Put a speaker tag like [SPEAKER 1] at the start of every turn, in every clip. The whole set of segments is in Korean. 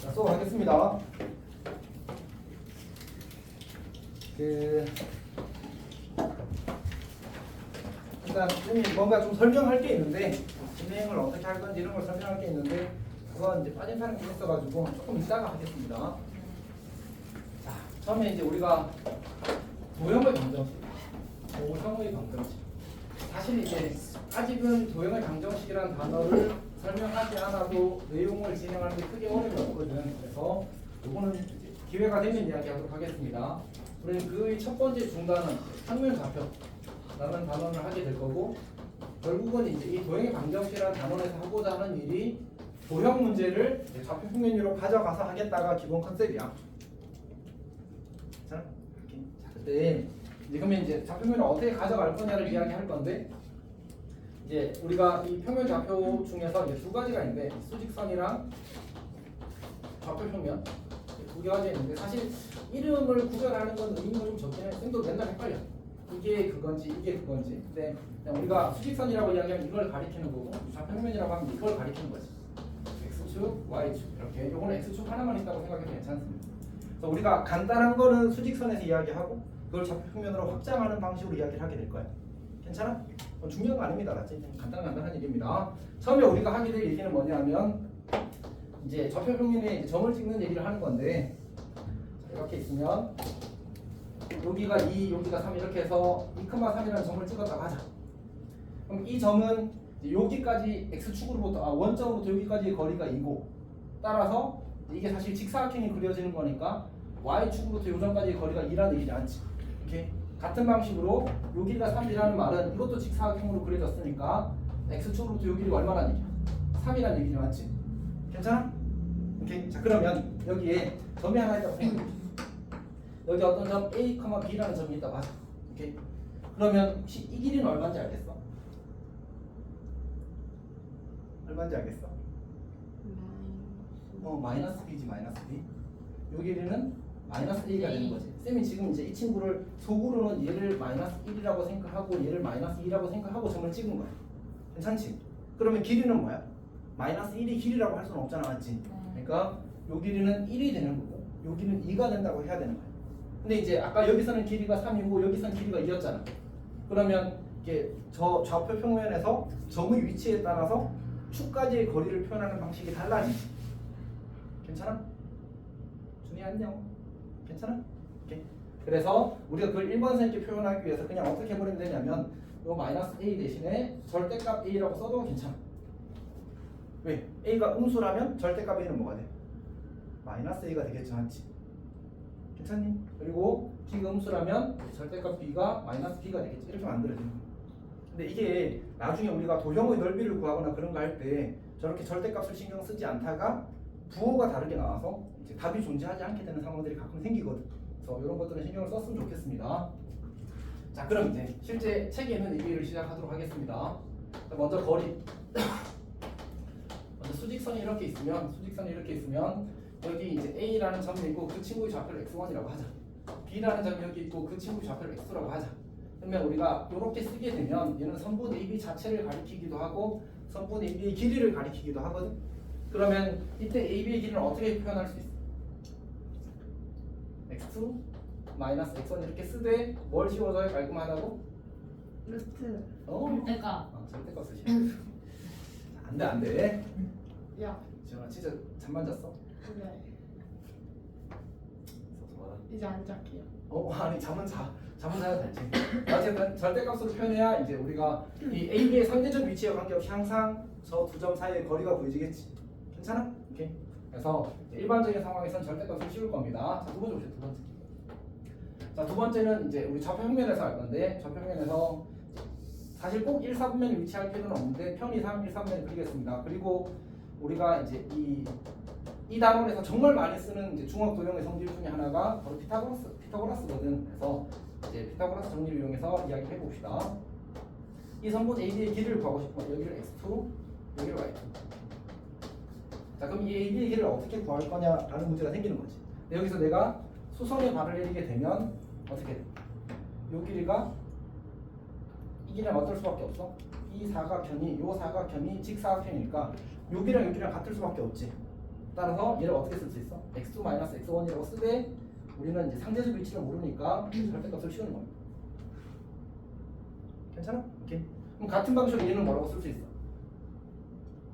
[SPEAKER 1] 자, 수업하겠습니다. 일단 선생님 뭔가 좀 설명할 게 있는데 진행을 어떻게 할 건지 이런 걸 설명할 게 있는데 그건 이제 빠진 사람이 있어가지고 조금 이따가 하겠습니다. 자, 처음에 이제 우리가 도형의 방정식, 사실 이제 아직은 도형의 방정식이라는 단어를 설명하지 않아도 내용을 진행하는 데 크게 어려움이 없거든. 그래서 이거는 이제 기회가 되면 이야기하도록 하겠습니다. 우리는 그의 첫 번째 중단은 평면좌표라는 단원을 하게 될 거고, 결국은 이제 이 도형의 방정식이라는 단원에서 하고자 하는 일이 도형 문제를 좌표 평면으로 가져가서 하겠다가 기본 컨셉이야. 자, 그때 이제 그러면 이제 좌표면을 어떻게 가져갈 거냐를 이야기할 건데, 이제 우리가 이 평면 좌표 중에서 이제 두 가지가 있는데 수직선이랑 좌표 평면 두 가지 있는데, 사실 이름을 구별하는 건 의미가 좀 적긴 해. 쌤도 맨날 헷갈려. 이게 그건지 이게 그건지. 근데 그냥 우리가 수직선이라고 이야기하면 이걸 가리키는 거고, 좌표 평면이라고 하면 이걸 가리키는 거지. x축, y축 이렇게. 이거는 x축 하나만 있다고 생각해도 괜찮습니다. 그래서 우리가 간단한 거는 수직선에서 이야기하고 그걸 좌표 평면으로 확장하는 방식으로 이야기를 하게 될 거야. 괜찮아? 중요한 거 아닙니다. 맞지? 간단한 얘기입니다. 처음에 우리가 하게 될 얘기는 뭐냐면, 이제 좌표 평면에 점을 찍는 얘기를 하는 건데, 이렇게 있으면 여기가 2, 여기가 3 이렇게 해서 2,3이라는 점을 찍었다고 하자. 그럼 이 점은 여기까지 x축으로부터 원점으로부터 여기까지의 거리가 2고, 따라서 이게 사실 직사각형이 그려지는 거니까 y축으로부터 요 점까지의 거리가 2라는 얘기지 않지. 이렇게 같은 방식으로 요 길이가 3이라는 말은 이것도 직사각형으로 그려졌으니까 x축으로부터 요 길이가 얼마라는 얘기야? 3이라는 얘기지 맞지? 괜찮아? 오케이. 자, 그러면 여기에 점이 하나 있다고 생각해. 여기 어떤 점 A, B라는 점이 있다고 하자. 오케이. 그러면 혹시 이 길이는 얼마인지 알겠어? 얼마인지 알겠어? 마이너스 B지, 마이너스 B. 요 길이는 마이너스 A가 되는 거지. 쌤이 지금 이제 이 친구를 속으로는 얘를 마이너스 1이라고 생각하고 얘를 마이너스 2라고 생각하고 점을 찍은 거야. 괜찮지? 그러면 길이는 뭐야? 마이너스 1이 길이라고 할 수는 없잖아, 맞지? 그러니까 요 길이는 1이 되는 거고 요 길이는 2가 된다고 해야 되는 거야. 근데 이제 아까 여기서는 길이가 3이고 여기서는 길이가 2였잖아. 그러면 이게 저 좌표 평면에서 점의 위치에 따라서 축까지의 거리를 표현하는 방식이 달라지지. 괜찮아? 준이 안녕. 괜찮아? 오케이. 그래서 우리가 그걸 일반선 있게 표현하기 위해서 그냥 어떻게 해버리면 되냐면, 요 마이너스 a 대신에 절대값 a라고 써도 괜찮아. 왜? a가 음수라면 절대값 a는 뭐가 돼? 마이너스 a가 되겠지, 맞지? 괜찮니? 그리고 b가 음수라면 절대값 b가 마이너스 b가 되겠지. 이렇게 만들어지는 거야. 근데 이게 나중에 우리가 도형의 넓이를 구하거나 그런 거 할 때 저렇게 절대값을 신경 쓰지 않다가 부호가 다르게 나와서 이제 답이 존재하지 않게 되는 상황들이 가끔 생기거든. 그래서 이런 것들은 신경을 썼으면 좋겠습니다. 자, 그럼 이제 실제 책에 있는 얘기를 시작하도록 하겠습니다. 먼저 거리. 먼저 수직선이 이렇게 있으면 여기 이제 A라는 점이 있고 그 친구의 좌표를 x1이라고 하자. B라는 점이 여기 있고 그 친구의 좌표를 x2라고 하자. 그러면 우리가 이렇게 쓰게 되면 얘는 선분 AB 자체를 가리키기도 하고 선분 AB의 길이를 가리키기도 하거든. 그러면 이때 AB의 길이는 어떻게 표현할 수 있어? x2 마이너스 x1 이렇게 쓰되 뭘 씌워줘야 깔끔하다고?
[SPEAKER 2] 루트.
[SPEAKER 3] 절대값.
[SPEAKER 1] 절대값 쓰시. 안돼.
[SPEAKER 2] 야.
[SPEAKER 1] 지현아 진짜 잠만 잤어?
[SPEAKER 2] 그래.
[SPEAKER 1] 좋아.
[SPEAKER 2] 이제 안 잘게요.
[SPEAKER 1] 아니 잠은 자야 되지. 어쨌든 절대값으로 표현해야 이제 우리가 이 AB의 상대적 위치와 관계없이 항상 저 두 점 사이의 거리가 보여지겠지. 괜찮아? 오케이. 그래서 일반적인 상황에선 절대값을 씌울 겁니다. 자, 두 번째 봅시다. 두 번째. 자, 두 번째는 이제 우리 좌표 평면에서 할 건데, 좌표 평면에서 사실 꼭 1, 4분면에 위치할 필요는 없는데 편의상 1, 4분면에 그리겠습니다. 그리고 우리가 이제 이 단원에서 정말 많이 쓰는 이제 중학 도형의 성질 중에 하나가 바로 피타고라스거든. 그래서 이제 피타고라스 정리를 이용해서 이야기를 해봅시다. 이 선분 AB의 길이를 구하고 싶으면 여기를 x2, 여기를 y2. 자, 그럼 이 AB의 길이를 어떻게 구할 거냐라는 문제가 생기는 거지. 근데 여기서 내가 수성의 발을 내리게 되면 어떻게 돼? 이 길이가 이 길이는 어떨 수밖에 없어? 이 사각형이 직사각형이니까 여기랑 여기랑 같을 수밖에 없지. 따라서 얘를 어떻게 쓸 수 있어? x2 x1이라고 쓰되 우리는 이제 상대적 위치를 모르니까 절대값을 씌우는 겁니다. 괜찮아? 오케이. 그럼 같은 방식으로 얘는 뭐라고 쓸 수 있어?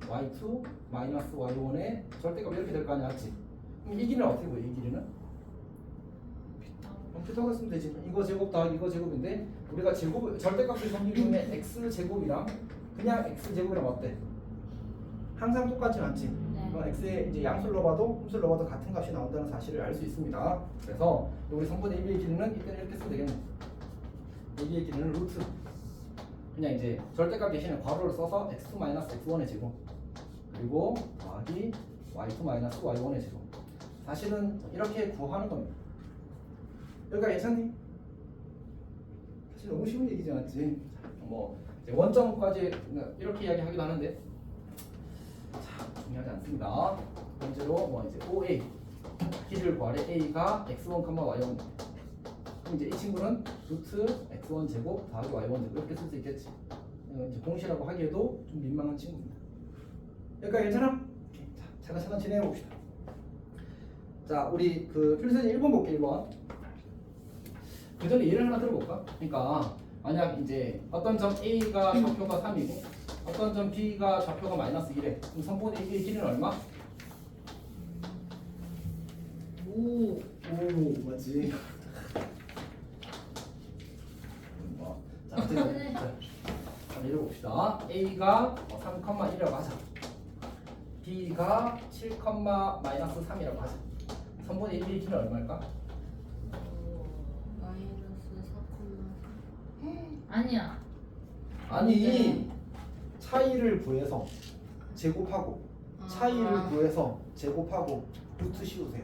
[SPEAKER 1] y2 y1의 절대값 이렇게 될 거 아니야, 맞지? 그럼 이 길이는 어떻게 보여? 이 길이는? 피타고라 쓰면 되지. 이거 제곱 더하기 이거 제곱인데 우리가 제곱 절대값을 정리해보면 x 제곱이랑 그냥 x 제곱이랑 어때? 항상 똑같진 않지.
[SPEAKER 2] 네.
[SPEAKER 1] 그럼 x의 이제 양수를 넣어봐도 함수를 넣어봐도 같은 값이 나온다는 사실을 알 수 있습니다. 그래서 우리 성분 AB의 길이는 이때는 이렇게 쓰면 되겠네. AB의 길이는 루트 그냥 이제 절대값 대신에 괄호를 써서 x2 x1의 제곱 그리고 더하기 y2 y1의 제곱. 사실은 이렇게 구하는 겁니다. 여기가 괜찮니? 사실 너무 쉬운 얘기지 않았지. 뭐 이제 원점까지 이렇게 이야기하기도 하는데 자, 중요하지 않습니다. 번째로 뭐 이제 OA 길이를 구하래. A가 x1, y1. 그럼 이제 이 친구는 루트 x1 제곱 더하기 y1 제곱 이렇게 쓸 수 있겠지. 이제 공식이라고 하기에도 좀 민망한 친구입니다. 여기까지 괜찮아? 오케이. 자, 차근차근 진행해 봅시다. 자, 우리 그 필수제 1번 볼게. 1번. 그 전에 예를 하나 들어볼까? 그러니까 만약 이제 어떤 점 A가 좌표가 3이고 어떤 점 B가 좌표가 마이너스 1에 그럼 선분 A의 길이는 얼마? 5 맞지? 자, 어쨌든 자, 한번 읽어봅시다. A가 3,1이라고 하자. B가 7, 마이너스 3이라고 하자. 선분 A의 길이는 얼마일까?
[SPEAKER 3] 마이너스 4,4.
[SPEAKER 2] 아니야.
[SPEAKER 1] 아니
[SPEAKER 3] 네.
[SPEAKER 1] 차이를 구해서 제곱하고 차이를 구해서 제곱하고 루트 씌우세요.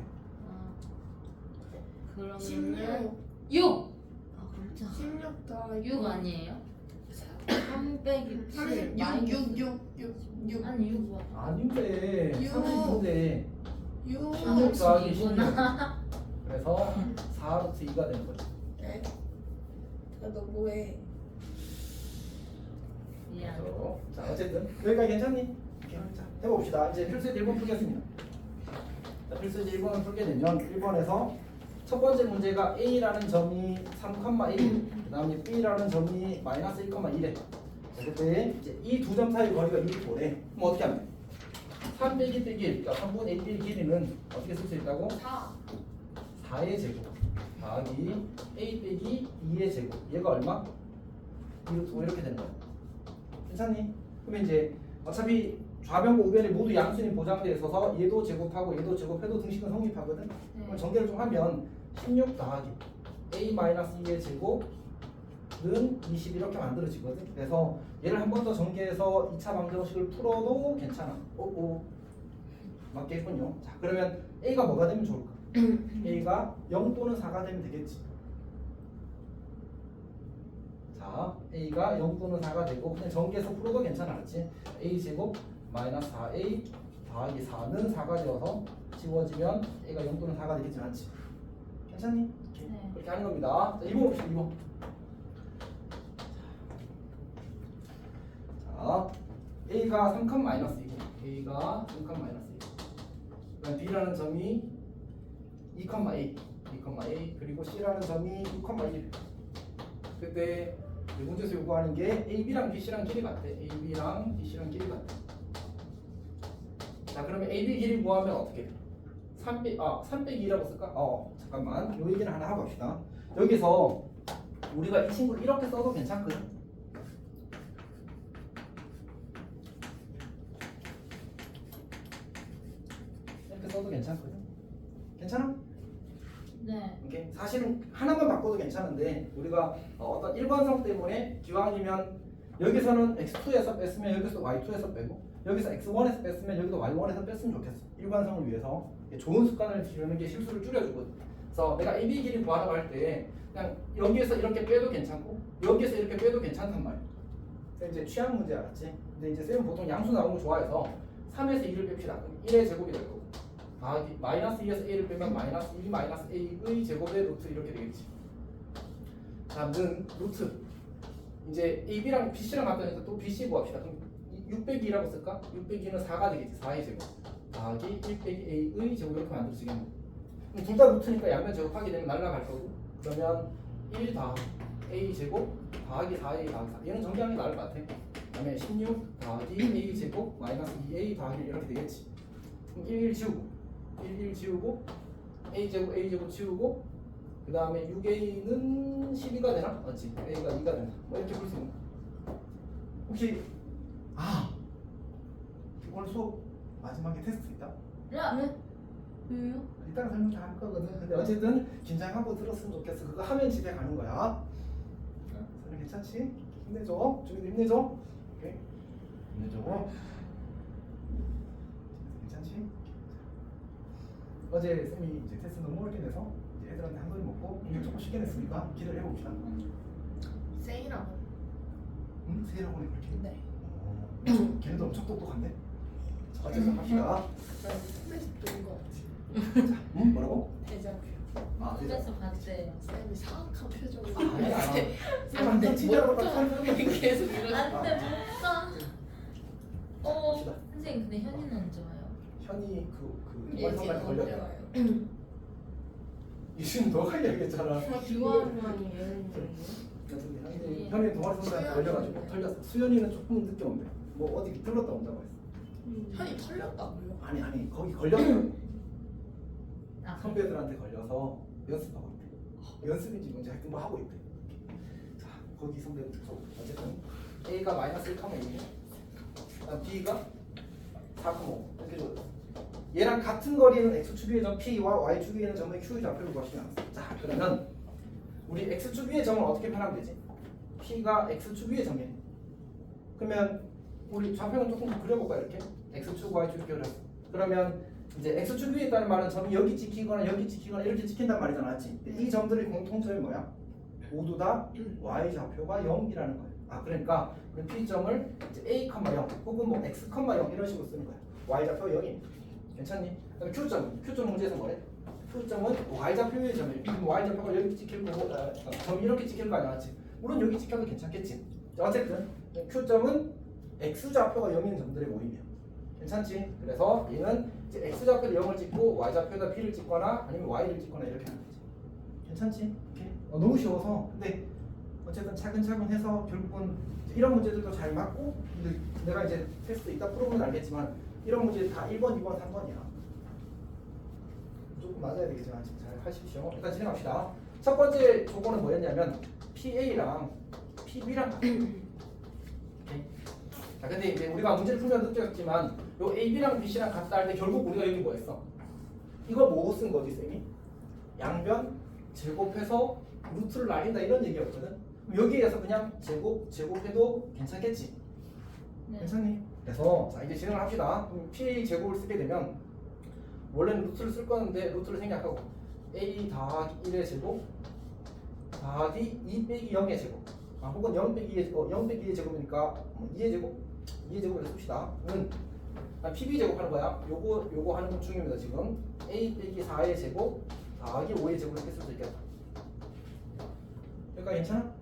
[SPEAKER 3] 그러면은
[SPEAKER 2] 6.
[SPEAKER 3] 아 깜짝
[SPEAKER 4] 16 더
[SPEAKER 2] 6 아니에요?
[SPEAKER 3] 3 빼기 7
[SPEAKER 4] 36 6 6 6
[SPEAKER 2] 아니 6 뭐?
[SPEAKER 1] 아닌데
[SPEAKER 4] 육.
[SPEAKER 1] 39인데
[SPEAKER 4] 6
[SPEAKER 1] 16 더하기 16
[SPEAKER 2] 이구나.
[SPEAKER 1] 그래서 4 루트 2가 되는 거지.
[SPEAKER 4] 네. 너 뭐해?
[SPEAKER 2] 미안.
[SPEAKER 1] 그래서 자 어쨌든 여기까지 괜찮니? 오케이. 자 해봅시다. 이제 필수제 1번 풀겠습니다. 자, 필수제 1번을 풀게 되면 1번에서 첫 번째 문제가 A라는 점이 3,1 그 다음에 B라는 점이 마이너스 1,1에 그때 이제 이 두 점 사이 거리가 1도래. 그럼 어떻게 하면 돼? 3 빼기 빼기 1 그러니까 3분의 1 길이는 어떻게 쓸 수 있다고?
[SPEAKER 4] 4
[SPEAKER 1] 4의 제곱 더하기 A 빼기 2의 제곱 얘가 얼마? 2루트 이렇게 되는 거야. 괜찮니? 그러면 이제 어차피 좌변과 우변이 모두 양수인 보장되어 있어서 얘도 제곱하고 얘도 제곱해도 등식은 성립하거든. 그럼 전개를 좀 하면 16 더하기 A-2의 제곱은 20 이렇게 만들어지거든. 그래서 얘를 한 번 더 전개해서 2차 방정식을 풀어도 괜찮아. 오 맞게 했군요. 자 그러면 A가 뭐가 되면 좋을까? A가 0 또는 4가 되면 되겠지. 자 A가 0 또는 4가 되고 그냥 전개해서 풀어도 괜찮아. 그렇지? A 제곱 마이너스 4A 더하기 4는 4가 되어서 지워지면 A가 0 또는 4가 되겠지 않지? 괜찮니?
[SPEAKER 2] 네.
[SPEAKER 1] 그렇게 하는 겁니다. 자 2번 봅시다. 2번. 자 A가 3,-2고 A가 3,-2 그다음 B라는 점이 2,A 그리고 C라는 점이 6,1 그때 문제에서 요구하는 게 AB랑 BC랑 길이 같대. AB랑 BC랑 길이 같대. 자 그러면 AB 길이 구하면 어떻게 돼? 3 빼기 2라고 쓸까? 잠깐만 요 얘기는 하나 하고 봅시다. 여기서 우리가 이 친구를 이렇게 써도 괜찮거든. 이렇게 써도 괜찮거든. 괜찮아?
[SPEAKER 2] 네.
[SPEAKER 1] 오케이. 사실은 하나만 바꿔도 괜찮은데 우리가 어떤 일관성 때문에 기왕이면 여기서는 x2에서 뺐으면 여기서 y2에서 빼고 여기서 x1에서 뺐으면 여기도 y1에서 뺐으면 좋겠어. 일관성을 위해서 좋은 습관을 기르는 게 실수를 줄여주거든. 그래서 내가 AB 길이 구하라고 할 때 그냥 여기에서 이렇게 빼도 괜찮고 여기에서 이렇게 빼도 괜찮단 말이야. 그래서 이제 취향 문제 알았지? 근데 이제 쌤은 보통 양수 나오는 거 좋아해서 3에서 2를 뺍시다. 그럼 1의 제곱이 될 거고 더하기 마이너스 2에서 A를 빼면 마이너스 2 마이너스 A의 제곱의 루트 이렇게 되겠지. 다음은 루트. 이제 AB랑 BC랑 같다니까 또 BC 구합시다. 그럼 6 빼기 2라고 쓸까? 6 빼기는 4가 되겠지. 4의 제곱 더하기 1 빼기 a의 제곱 이렇게 만들 수 있겠네. 둘 다 루트니까 양면 제곱하게 되면 날라갈 거고, 그러면 1 더하기 a 제곱 더하기 4a 더하기 4, 얘는 정리하는 게 나을 것 같아. 그다음에 16 더하기 a 제곱 마이너스 2a 더하기 1 이렇게 되겠지. 그럼 1 지우고 1 지우고 a 제곱 지우고, 그 다음에 6a는 12가 되나? 맞지? a가 2가 된다. 뭐 이렇게 볼 수 있는 거야. 혹시 오늘 수업 마지막에 테스트 있다?
[SPEAKER 2] 야,
[SPEAKER 3] 네? 왜요?
[SPEAKER 1] 이따가 설명 다 할 거거든. 근데 어쨌든 긴장하고 들었으면 좋겠어. 그거 하면 집에 가는 거야. 설명 괜찮지? 힘내줘. 준이도 힘내줘. 오케이. 힘내줘. 괜찮지? 어제 쌤이 이제 테스트 너무 어렵게 내서 이제 애들한테 한 소리 먹고 오늘 조금 쉽게 냈으니까 기대를 해봅시다.
[SPEAKER 4] 세이라고.
[SPEAKER 1] 응? 세일하고 그렇게.
[SPEAKER 4] 네.
[SPEAKER 1] 걔네도 엄청 똑똑한데? 자, 어쨌든 합시다.
[SPEAKER 4] 쌤에서 배운 거 같아.
[SPEAKER 1] 응? 뭐라고?
[SPEAKER 4] 대자뷰.
[SPEAKER 1] 아,
[SPEAKER 2] 집에서 봤어요.
[SPEAKER 4] 쌤이 사악한 표정으로.
[SPEAKER 1] 아니야.
[SPEAKER 4] 쌤한테
[SPEAKER 1] 쌤 진짜로
[SPEAKER 4] 계속 이러지.
[SPEAKER 2] 안돼 못 가.
[SPEAKER 1] 갑시다.
[SPEAKER 2] 선생님 근데 현이는 안 좋아요.
[SPEAKER 1] 현이
[SPEAKER 4] 예,
[SPEAKER 1] 월성까지 걸렸다.
[SPEAKER 4] 어려워요.
[SPEAKER 1] 이준 너가 이야기했잖아.
[SPEAKER 3] 기왕만이
[SPEAKER 1] 현이 동아리성까지 걸려가지고 털렸어. 수연이는 조금 늦게 온대. 뭐 어디 들렀다 온다고 했어.
[SPEAKER 4] 현이 털렸다고요?
[SPEAKER 1] 아니 거기 걸렸어.
[SPEAKER 2] 아,
[SPEAKER 1] 선배들한테 걸려서 연습하고 있대. 연습인지 뭔지 하여튼 뭐 하고 있대. 자 거기 선배들 어쨌든 A가 마이너스 1,2, B가 4,5 이렇게 줘. 얘랑 같은 거리는 x축 위의 점 P와 y축 위에는 점의 Q의 좌표를 구하시면 알았어. 자 그러면 우리 x축 위의 점을 어떻게 표현하면 되지? P가 x축 위의 점이야. 그러면 우리 좌표는 조금 더 그려볼까 이렇게? x축, y축 이렇게 그렸어. 그러면 이제 x축 위에 있다는 말은 점이 여기 찍히거나 여기 찍히거나 이렇게 찍힌단 말이잖아, 맞지? 이 점들의 공통점이 뭐야? 모두 다 y 좌표가 0이라는 거야. 아 그러니까 그 P점을 이제 a, 0 혹은 뭐 x, 0 이런 식으로 쓰는 거야. y 좌표 0이 괜찮니? 그다음에 Q점 문제에서 뭐래? Q점은 y 좌표의 점이야. y 좌표가 여기 찍힐 거고 점이 이렇게 찍힐 거 아니야, 맞지? 물론 여기 찍혀도 괜찮겠지. 어쨌든 Q점은 x 좌표가 0인 점들의 모임이야. 괜찮지? 그래서 얘는 이제 x 좌표를 0을 찍고 y 좌표에다 p를 찍거나 아니면 y를 찍거나 이렇게 하는 거지. 괜찮지? 오케이. 너무 쉬워서 근데 어쨌든 차근차근 해서 결국은 이런 문제들도 잘 맞고, 근데 내가 이제 테스트 이따 풀어보면 알겠지만 이런 문제 다 1번, 2번, 3번이야. 조금 맞아야 되겠지만 잘 하십시오. 일단 진행합시다. 첫 번째 조건은 뭐였냐면 PA랑 PB랑 같아. 오케이. 자, 근데 이제 우리가 문제를 풀면 느꼈지만 요 AB랑 BC랑 같다 할 때 결국 우리가 여기 뭐 했어? 이거 뭐 쓴 거지, 쌤이? 양변 제곱해서 루트를 날린다 이런 얘기였거든. 여기에서 그냥 제곱해도 괜찮겠지?
[SPEAKER 2] 네.
[SPEAKER 1] 괜찮니? 그래서 자 이제 진행을 합시다. PA 제곱을 쓰게 되면 원래는 루트를 쓸 거는데 루트를 생략하고 A 더하기 1의 제곱 더하기 2 빼기 0의 제곱, 혹은 0 빼기 2의 제곱이니까 2의 제곱? 2의 제곱을 씁시다. PB 제곱하는 거야. 요거 하는 것 중입니다. 지금 A 빼기 4의 제곱 더하기 5의 제곱을 이렇게 쓸 수 있겠다. 여기까지 괜찮아? 자,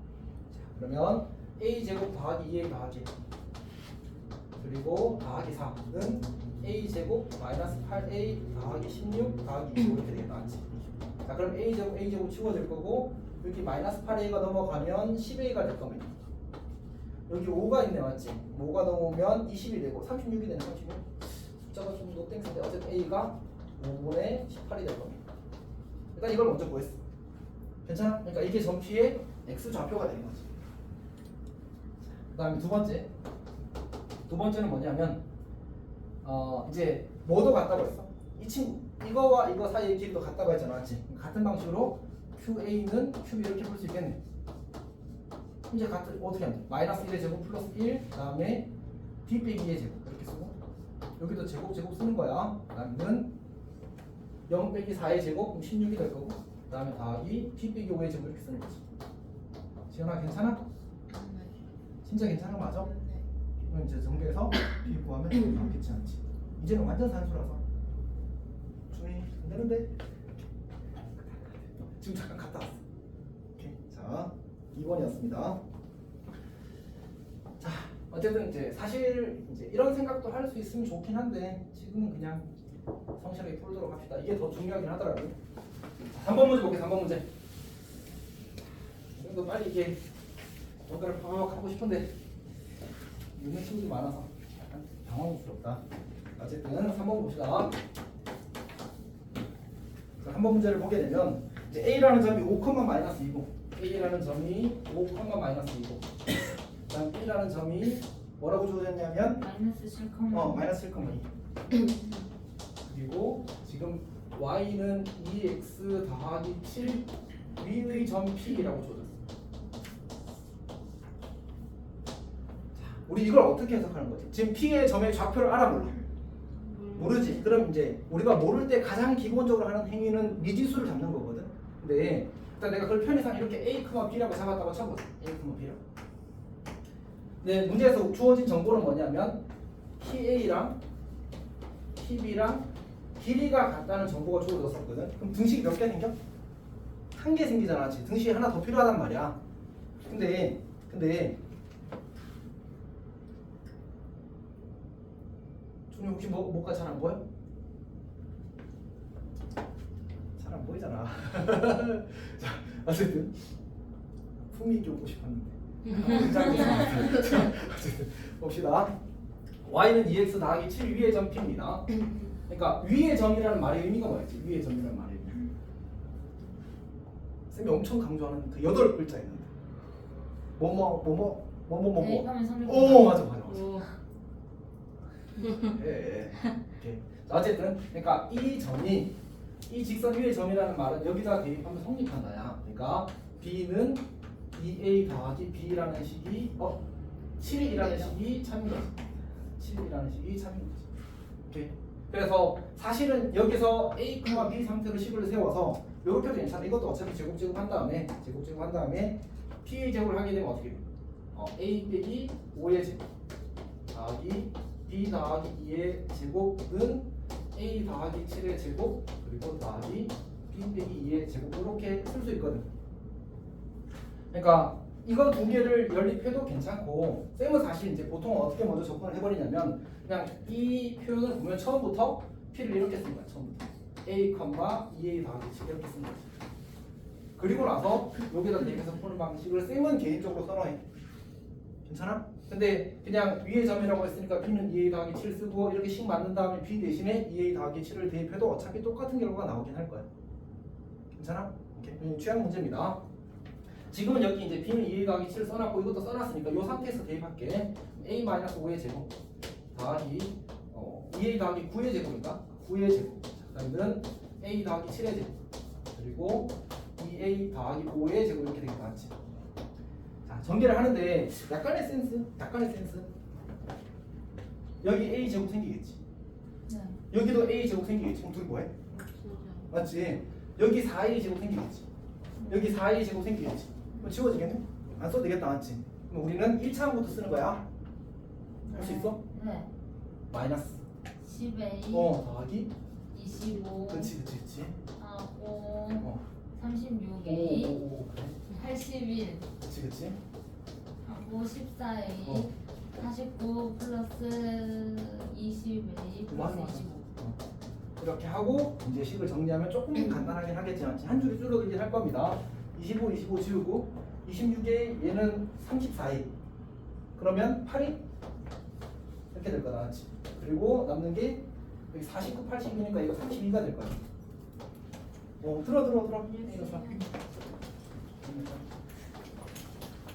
[SPEAKER 1] 그러면 A 제곱 더하기 2A 더하기 그리고 더하기 4는 A 제곱 마이너스 8A 더하기 16 더하기 2 이렇게 되겠다. 맞지? 자 그럼 A 제곱 치워질 거고 여기 마이너스 8A가 넘어가면 10A가 될 겁니다. 여기 5가 있네, 맞지? 5가 넘어오면 20이 되고 36이 되는 36. 숫자가 좀 노땡스인데 어쨌든 A가 5분의 18이 될 겁니다. 일단 이걸 먼저 구했어. 괜찮아? 그러니까 이게 점피의 X 좌표가 되는 거지. 그 다음에 두 번째는 뭐냐면 이제 뭐도 같다고 했어. 이 친구 이거와 이거 사이의 길이도 같다고 했잖아, 맞지? 같은 방식으로 QA는 QB 이렇게 볼 수 있겠네. 이제 어떻게 하면 돼? 마이너스 1의 제곱 플러스 1 그다음에 B 빼기 2의 제곱 이렇게 쓰고 여기도 제곱 쓰는 거야. 그다음에는 0 빼기 4의 제곱 그럼 16이 될 거고 그다음에 더하기 B 빼기 5의 제곱 이렇게 쓰는 거지. 지현아 괜찮아? 진짜 괜찮아? 맞아? 그럼 이제 전개해서 B 구하면 나오겠지 않지? 이제는 완전 산수라서 준이 안 되는데 지금 잠깐 갔다 왔어. 오케이. 자 2번이었습니다. 자 어쨌든 이제 사실 이제 이런 생각도 할 수 있으면 좋긴 한데 지금은 그냥 성실하게 풀도록 합시다. 이게 더 중요하긴 하더라고요. 3번 문제 볼게요. 3번 문제. 좀 더 빨리 이게 뭔가를 팍 하고 싶은데 있는 친구들이 많아서 약간 당황스럽다. 어쨌든 3번 봅시다. 자, 3번 문제를 보게 되면 이제 A라는 점이 5,-2고 A라는 점이 5,-2고 그다음 B라는 점이 뭐라고 주어졌냐면
[SPEAKER 2] 마이너스 7,
[SPEAKER 1] 마이너스 1,2 그리고 지금 Y는 2x 더하기 7 위의 점 P라고 주어졌어. 우리 이걸 어떻게 해석하는 거지? 지금 P의 점의 좌표를 알아 몰라? 모르지? 그럼 이제 우리가 모를 때 가장 기본적으로 하는 행위는 미지수를 잡는 거거든. 근데 일단 내가 그걸 편의상 이렇게 A, B라고 잡았다고 쳐보자. A, B라고. 네, 문제에서 주어진 정보는 뭐냐면 PA랑 PB랑 길이가 같다는 정보가 주어졌었거든. 그럼 등식이 몇 개 생겨? 한 개 생기잖아. 등식이 하나 더 필요하단 말이야. 근데 준이 혹시 뭐가 잘 안 보여? 잘 안 보이잖아. 자, 어쨌든 품위 있게 오고 싶었는데. 어쨌든 봅시다. Y는 2x 더하기 7 위의 점 P입니다. 그러니까 위의 점이라는 말의 의미가 뭐였지? 위의 점이라는 말의 의미. 쌤이 엄청 강조하는 그 8글자 있는데.
[SPEAKER 2] 대입하면 300.
[SPEAKER 1] 오, 맞아.
[SPEAKER 3] 오.
[SPEAKER 1] 예. 오케이. 자, 어쨌든 그러니까 이 점이 이 직선 위의 점이라는 말은 여기다 대입하면 성립한다야. 그러니까 B는 2A 더하기 B라는 식이 7이라는 식이 참인 거지. 7이라는 식이 참인 거지. 오케이. 그래서 사실은 여기서 A, B 상태로 식을 세워서 이렇게도 괜찮아. 이것도 어차피 제곱한 다음에 P의 제곱을 하게 되면 어떻게 돼? A 빼기 5의 제곱 더하기 B 더하기 2의 제곱은 A 더하기 7의 제곱 그리고 더하기 B 빼기 2의 제곱 이렇게 쓸 수 있거든. 그러니까 이거 두 개를 연립해도 괜찮고 쌤은 사실 이제 보통 어떻게 먼저 접근을 해버리냐면 그냥 이 표현을 보면 처음부터 P를 이렇게 쓴 거야. 처음부터 A, 2A 더하기 7 이렇게 쓴 거지. 그리고 나서 여기다 대입해서 푸는 방식을 쌤은 개인적으로 선호해. 괜찮아? 근데 그냥 위의 점이라고 했으니까 B는 2A 더하기 7 쓰고 이렇게 식 만든 다음에 B 대신에 2A 더하기 7을 대입해도 어차피 똑같은 결과가 나오긴 할 거야. 괜찮아? 오케이. 취향 문제입니다. 지금은 여기 이제 B는 2A 더하기 7 써놨고 이것도 써놨으니까 이 상태에서 대입할게. A-5의 제곱 더하기 2A 더하기 9의 제곱인가? 9의 제곱. 그다음에는 A 더하기 7의 제곱 그리고 2A 더하기 5의 제곱 이렇게 되겠다. 맞지? 자, 전개를 하는데 약간의 센스. 여기 A 제곱 생기겠지.
[SPEAKER 2] 네.
[SPEAKER 1] 여기도 A 제곱 생기겠지. 그럼 둘이 뭐해? 맞지? 여기 4A 제곱 생기겠지. 여기 4A 제곱 생기겠지. 그럼 지워지겠네? 안 써도 되겠다. 맞지? 그럼 우리는 1차원부터 쓰는 거야. 할 수 있어?
[SPEAKER 2] 네.
[SPEAKER 1] 마이너스
[SPEAKER 2] 10A
[SPEAKER 1] 더하기
[SPEAKER 2] 25
[SPEAKER 1] 그렇지.
[SPEAKER 2] 하고
[SPEAKER 1] 어.
[SPEAKER 2] 36A
[SPEAKER 1] 오.
[SPEAKER 2] 81
[SPEAKER 1] 그렇지.
[SPEAKER 2] 하고 14A
[SPEAKER 1] 어.
[SPEAKER 2] 49 플러스 20A 플러스
[SPEAKER 1] 맞아.
[SPEAKER 2] 25.
[SPEAKER 1] 이렇게 하고 이제 식을 정리하면 조금 간단하긴 하겠지만 한 줄이 줄어들긴 할 겁니다. 25 지우고 26에 얘는 34에 그러면 8이 이렇게 될 거다. 맞지? 그리고 남는 게 여기 49, 80이니까 이거 32가 될 거야. 들어. 이거 봐.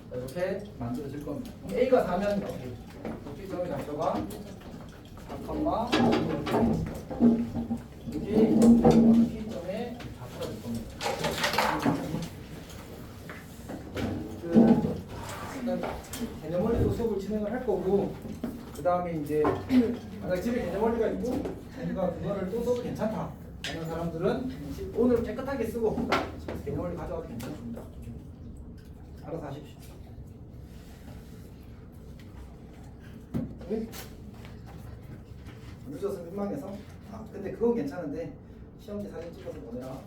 [SPEAKER 1] 자, 이렇게 만들어질 겁니다. 그럼 A가 4면 이렇게 점의 좌표가 4, 이게 P점의 좌표가 될 겁니다. 일단 개념원리로 수업을 진행을 할 거고 그 다음에 이제 만약 집에 개념원리가 있고 우리가 그거를 또 써도 괜찮다 하는 사람들은 오늘 깨끗하게 쓰고 집에서 개념원리 가져와도 괜찮습니다. 알아서 하십시오. 네? 늦어서 민망해서? 근데 그건 괜찮은데 시험지 사진 찍어서 보내라.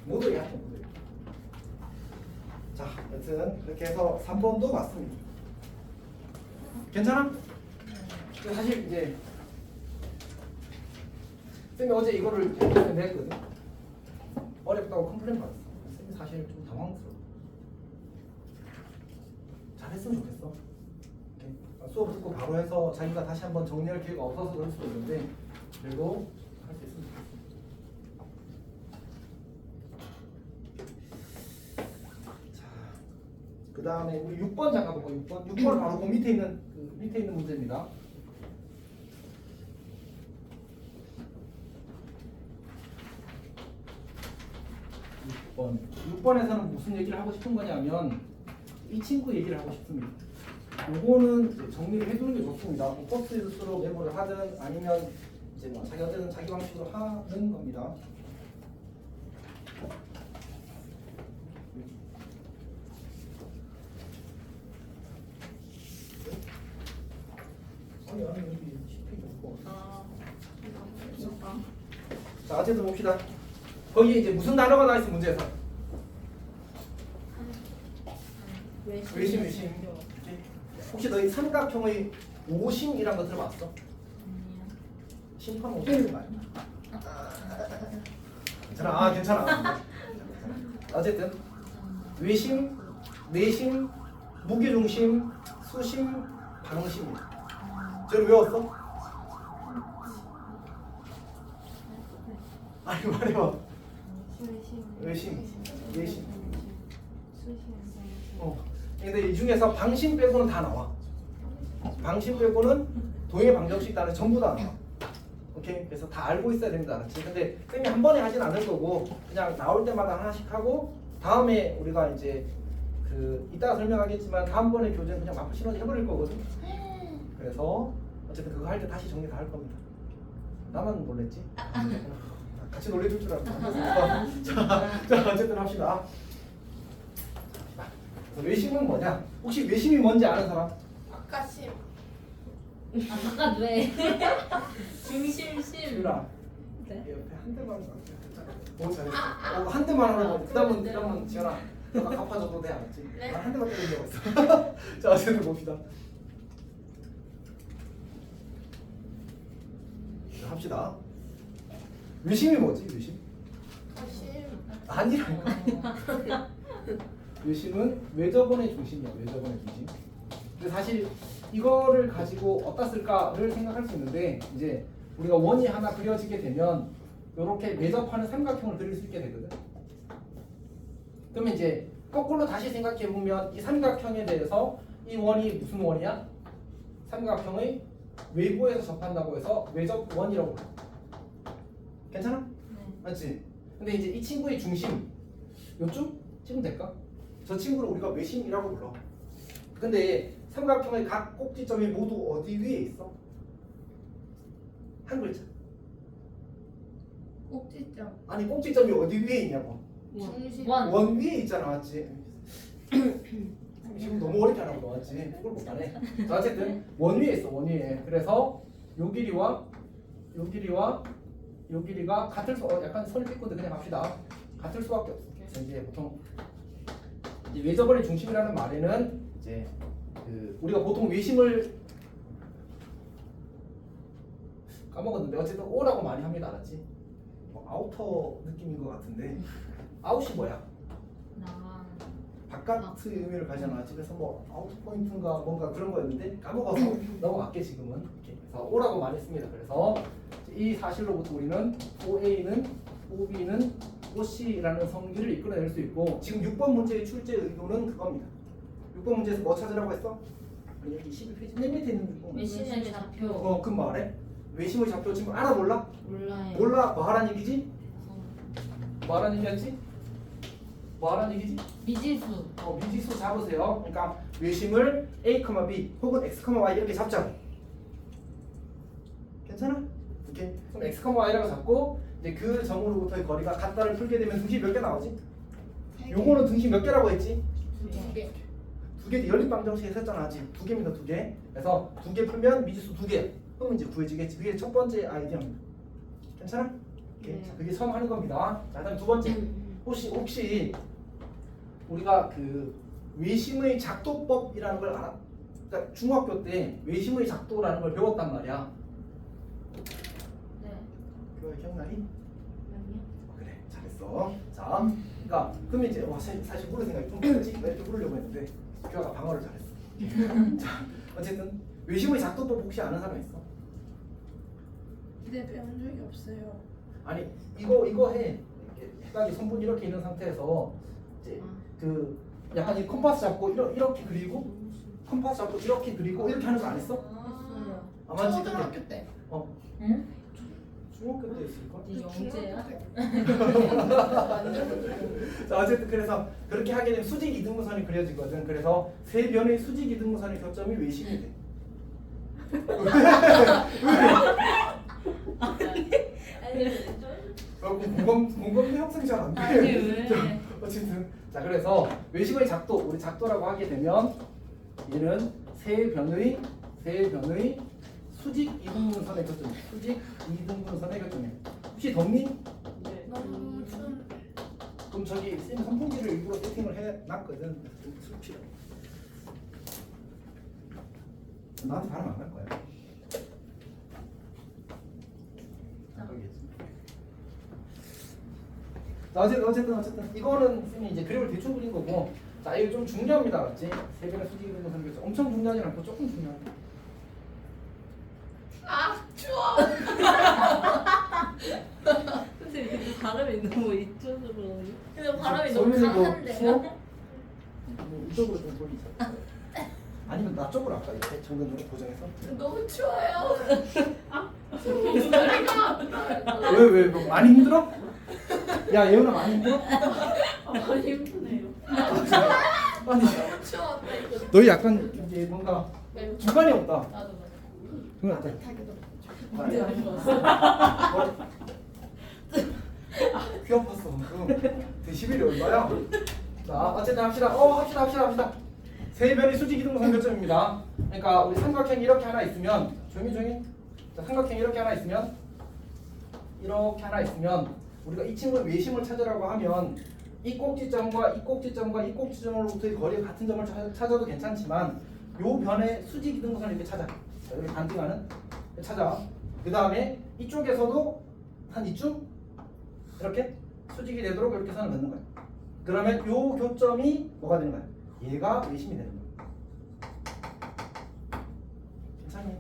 [SPEAKER 1] 모두 얘기하죠. 자, 여튼 이렇게 해서 3번도 맞습니다. 괜찮아? 사실 이제 쌤이 어제 이거를 냈거든. 어렵다고 컴플레인 받았어. 쌤이 사실 좀 당황스러워. 잘했으면 좋겠어. 이렇게 수업 듣고 바로 해서 자기가 다시 한번 정리할 기회가 없어서 그럴 수도 있는데 그래도 할 수 있으면 좋겠어. 그 다음에 우리 6번 잠깐 볼까? 6번 바로 그 밑에 있는 문제입니다. 6번에서는 무슨 얘기를 하고 싶은 거냐면 이 친구 얘기를 하고 싶습니다. 요거는 이제 정리를 해두는 게 좋습니다. 뭐 포스트잇으로 메모를 하든 아니면 이제 뭐 자기 어쨌든 자기 방식으로 하는 겁니다. 아니 여기 10페이지 없고. 자, 어쨌든 봅시다. 거기에 이제 무슨 단어가 나와 있어 문제에서? 외심. 혹시 너희 삼각형의 오심이란 거 들어봤어? 심판 오심 말이야. 괜찮아. 괜찮아. 어쨌든 외심, 내심, 무게중심, 수심, 방심이야. 저를 외웠어? 아니 말해봐. 외심, 내심. 근데 이 중에서 방심 빼고는 다 나와. 방심 빼고는 동해 방정식 단어 전부 다 나와. 오케이? 그래서 다 알고 있어야 됩니다. 알았지? 근데 쌤이 한 번에 하진 않을 거고 그냥 나올 때마다 하나씩 하고 다음에 우리가 이제 그 이따가 설명하겠지만 다음번에 교재는 그냥 마프 신호지 해버릴 거거든. 그래서 어쨌든 그거 할 때 다시 정리 다 할 겁니다. 나만 놀랬지? 같이 놀래줄 줄 알았어. 자, 어쨌든 합시다. 외심은 뭐냐? 혹시 외심이 뭔지 아는 사람?
[SPEAKER 4] 아까심.
[SPEAKER 2] 바깥 왜? 중심심.
[SPEAKER 1] 유라.
[SPEAKER 2] 네?
[SPEAKER 1] 옆에 한 대만. 오 잘했어. 한 대만 하는 거. 그다음은 지현아. 너가 갚아줘도 돼 알았지?
[SPEAKER 4] 네.
[SPEAKER 1] 난 한 대만 때린 적 없어. 자, 어쨌든 봅시다. 자, 합시다. 외심이 뭐지? 외심?
[SPEAKER 4] 아심.
[SPEAKER 1] 아니라니까. 외심은 외접원의 중심이야. 외접원의 중심. 근데 사실 이거를 가지고 어디다 쓸까를 생각할 수 있는데 이제 우리가 원이 하나 그려지게 되면 이렇게 매접하는 삼각형을 그릴 수 있게 되거든. 그러면 이제 거꾸로 다시 생각해 보면 이 삼각형에 대해서 이 원이 무슨 원이야? 삼각형의 외부에서 접한다고 해서 외접원이라고 불러. 괜찮아?
[SPEAKER 2] 네.
[SPEAKER 1] 맞지? 근데 이제 이 친구의 중심 요쯤 찍으면 될까? 저 친구를 우리가 외심이라고 불러. 근데 삼각형의 각 꼭지점이 모두 어디 위에 있어? 한 글자.
[SPEAKER 4] 꼭지점.
[SPEAKER 1] 아니 꼭지점이 어디 위에 있냐고.
[SPEAKER 4] 중심.
[SPEAKER 1] 원 위에 있잖아, 맞지? 지금 너무 어렵게 안 하고 나왔지. 그걸 못하네. 자, 어쨌든 원 위에 있어, 원 위에. 그래서 요 길이와 요 길이와 요 길이가 같을 수, 약간 선을 삐꾸인데 그냥 갑시다. 같을 수밖에 없어. 그래서 이제 보통 이제 외접원의 중심이라는 말에는 이제 그 우리가 보통 외심을 까먹었는데 어쨌든 O라고 많이 합니다, 알았지? 뭐 아우터 느낌인 것 같은데 아웃이 뭐야?
[SPEAKER 2] 나와.
[SPEAKER 1] 바깥의 의미를 가지잖아. 그래서 뭐 아우터 포인트인가 뭔가 그런 거였는데 까먹어서 넘어갈게 지금은. 이렇게. 그래서 O라고 많이 씁니다. 그래서 이 사실로부터 우리는 OA는 OB는 OC라는 성질을 이끌어낼 수 있고 지금 6번 문제의 출제 의도는 그겁니다. 6번 문제에서 뭐 찾으라고 했어? 아니 여기 11페이지 맨 밑에 있는 6번 문제.
[SPEAKER 2] 외심의 좌표.
[SPEAKER 1] 그 말에 외심의 좌표 지금 알아 몰라?
[SPEAKER 2] 몰라요.
[SPEAKER 1] 몰라 뭐 하라는 얘기지? 뭐 하라는 얘기였지? 뭐 하라는 얘기지?
[SPEAKER 2] 미지수.
[SPEAKER 1] 미지수 잡으세요. 그러니까 외심을 A, B 혹은 X, Y 이렇게 잡자. 괜찮아? 이렇게 그럼 X, Y라고 잡고 이제 그 점으로부터의 거리가 같다를 풀게 되면 등식 몇 개 나오지? 요거는 등식 몇 개라고 했지?
[SPEAKER 4] 두 개.
[SPEAKER 1] 두 개 연립방정식에 썼잖아. 아직 두 개입니다. 두 개. 그래서 두 개 풀면 미지수 두 개. 그럼 이제 구해지겠지. 그게 첫 번째 아이디어입니다. 괜찮아?
[SPEAKER 2] 네.
[SPEAKER 1] 자, 그게 처음 하는 겁니다. 자, 그다음 두 번째. 혹시 우리가 그 외심의 작도법이라는 걸 알아. 그러니까 중학교 때 외심의 작도라는 걸 배웠단 말이야.
[SPEAKER 2] 네.
[SPEAKER 1] 그거 기억나니?
[SPEAKER 3] 아니요.
[SPEAKER 1] 그래, 잘했어. 자, 그러니까 그러면 이제 사실 물을 생각이 좀 크지. 이렇게 물으려고 했는데 교아가 방어를 잘했어. 자, 어쨌든 외심의 작도법 혹시 아는 사람 있어?
[SPEAKER 4] 네, 배운 적이 없어요.
[SPEAKER 1] 아니 이거 해. 이렇게 해가지 손분 이렇게 있는 상태에서 이제 그 약간 이 컴파스 잡고 이렇게 그리고 컴파스 잡고 이렇게 그리고 이렇게 하는 거 안 했어?
[SPEAKER 2] 했어요.
[SPEAKER 1] 아 맞지?
[SPEAKER 4] 초등학교 때.
[SPEAKER 2] 응?
[SPEAKER 1] 중학교 때 했을 걸?
[SPEAKER 2] 이제 영재야?
[SPEAKER 1] 자 어쨌든 그래서 그렇게 하게 되면 수직 이등분선이 그려지거든. 그래서 세 변의 수직 이등분선의 교점이 외심이 돼. 공감 형성이 잘 안 돼.
[SPEAKER 2] 아니 왜?
[SPEAKER 1] 어쨌든 자 그래서 외심의 작도 우리 작도라고 하게 되면 얘는 세 변의 수직 이등분선의 교점. 수직 이등분선의 교점이야. 혹시 덥니?
[SPEAKER 3] 네.
[SPEAKER 4] 너무 추운.
[SPEAKER 1] 그럼 저기 쌤 선풍기를 일부러 세팅을 해놨거든. 좀 필요. 나한테 바람 안 갈 거야. 안 걸겠지. 자 어쨌든 이거는 쌤이 이제 그림을 대충 그린 거고. 자 이거 좀 중요합니다, 맞지? 세 변의 수직 이등분선 교점. 엄청 중요하지 않고 조금 중요해.
[SPEAKER 4] 아, 추워.
[SPEAKER 3] 선생님 근데 바람이 너무 이쪽으로.
[SPEAKER 2] 근데 바람이 너무
[SPEAKER 1] 소윤이도
[SPEAKER 2] 강한데요?
[SPEAKER 1] 추워? 뭐 이쪽으로 좀 돌리자. 아니면 나 쪽으로 할까? 이렇게 정근으로 고정해서?
[SPEAKER 4] 너무 추워요.
[SPEAKER 1] 왜 많이 힘들어? 야 예은아 많이 힘들어?
[SPEAKER 3] 많이 힘드네요.
[SPEAKER 1] 아니
[SPEAKER 4] 너무 추워. 나 이거
[SPEAKER 1] 너희 약간 이제 뭔가 주관이 없다.
[SPEAKER 2] 나도 맞아.
[SPEAKER 1] 그건 어때?
[SPEAKER 4] 타기도.
[SPEAKER 3] 근데 안 좋았어.
[SPEAKER 1] 귀 아팠어 방금. 데시벨이 얼마야? 자 어쨌든 합시다. 세 변의 수직 이등분선 교점입니다. 그러니까 우리 삼각형이 이렇게 하나 있으면 조용히. 자, 삼각형이 이렇게 하나 있으면 우리가 이 친구의 외심을 찾으라고 하면 이 꼭지점과 이 꼭지점으로부터의 거리가 같은 점을 찾아도 괜찮지만 요 변의 수직 이등분선을 이렇게 찾아. 자, 여기 반등하는 찾아. 그 다음에 이쪽에서도 한 이쯤 이렇게 수직이 되도록 이렇게 선을 넣는 거야. 그러면 요 교점이 뭐가 되는 거야? 얘가 외심이 되는 거야. 괜찮니?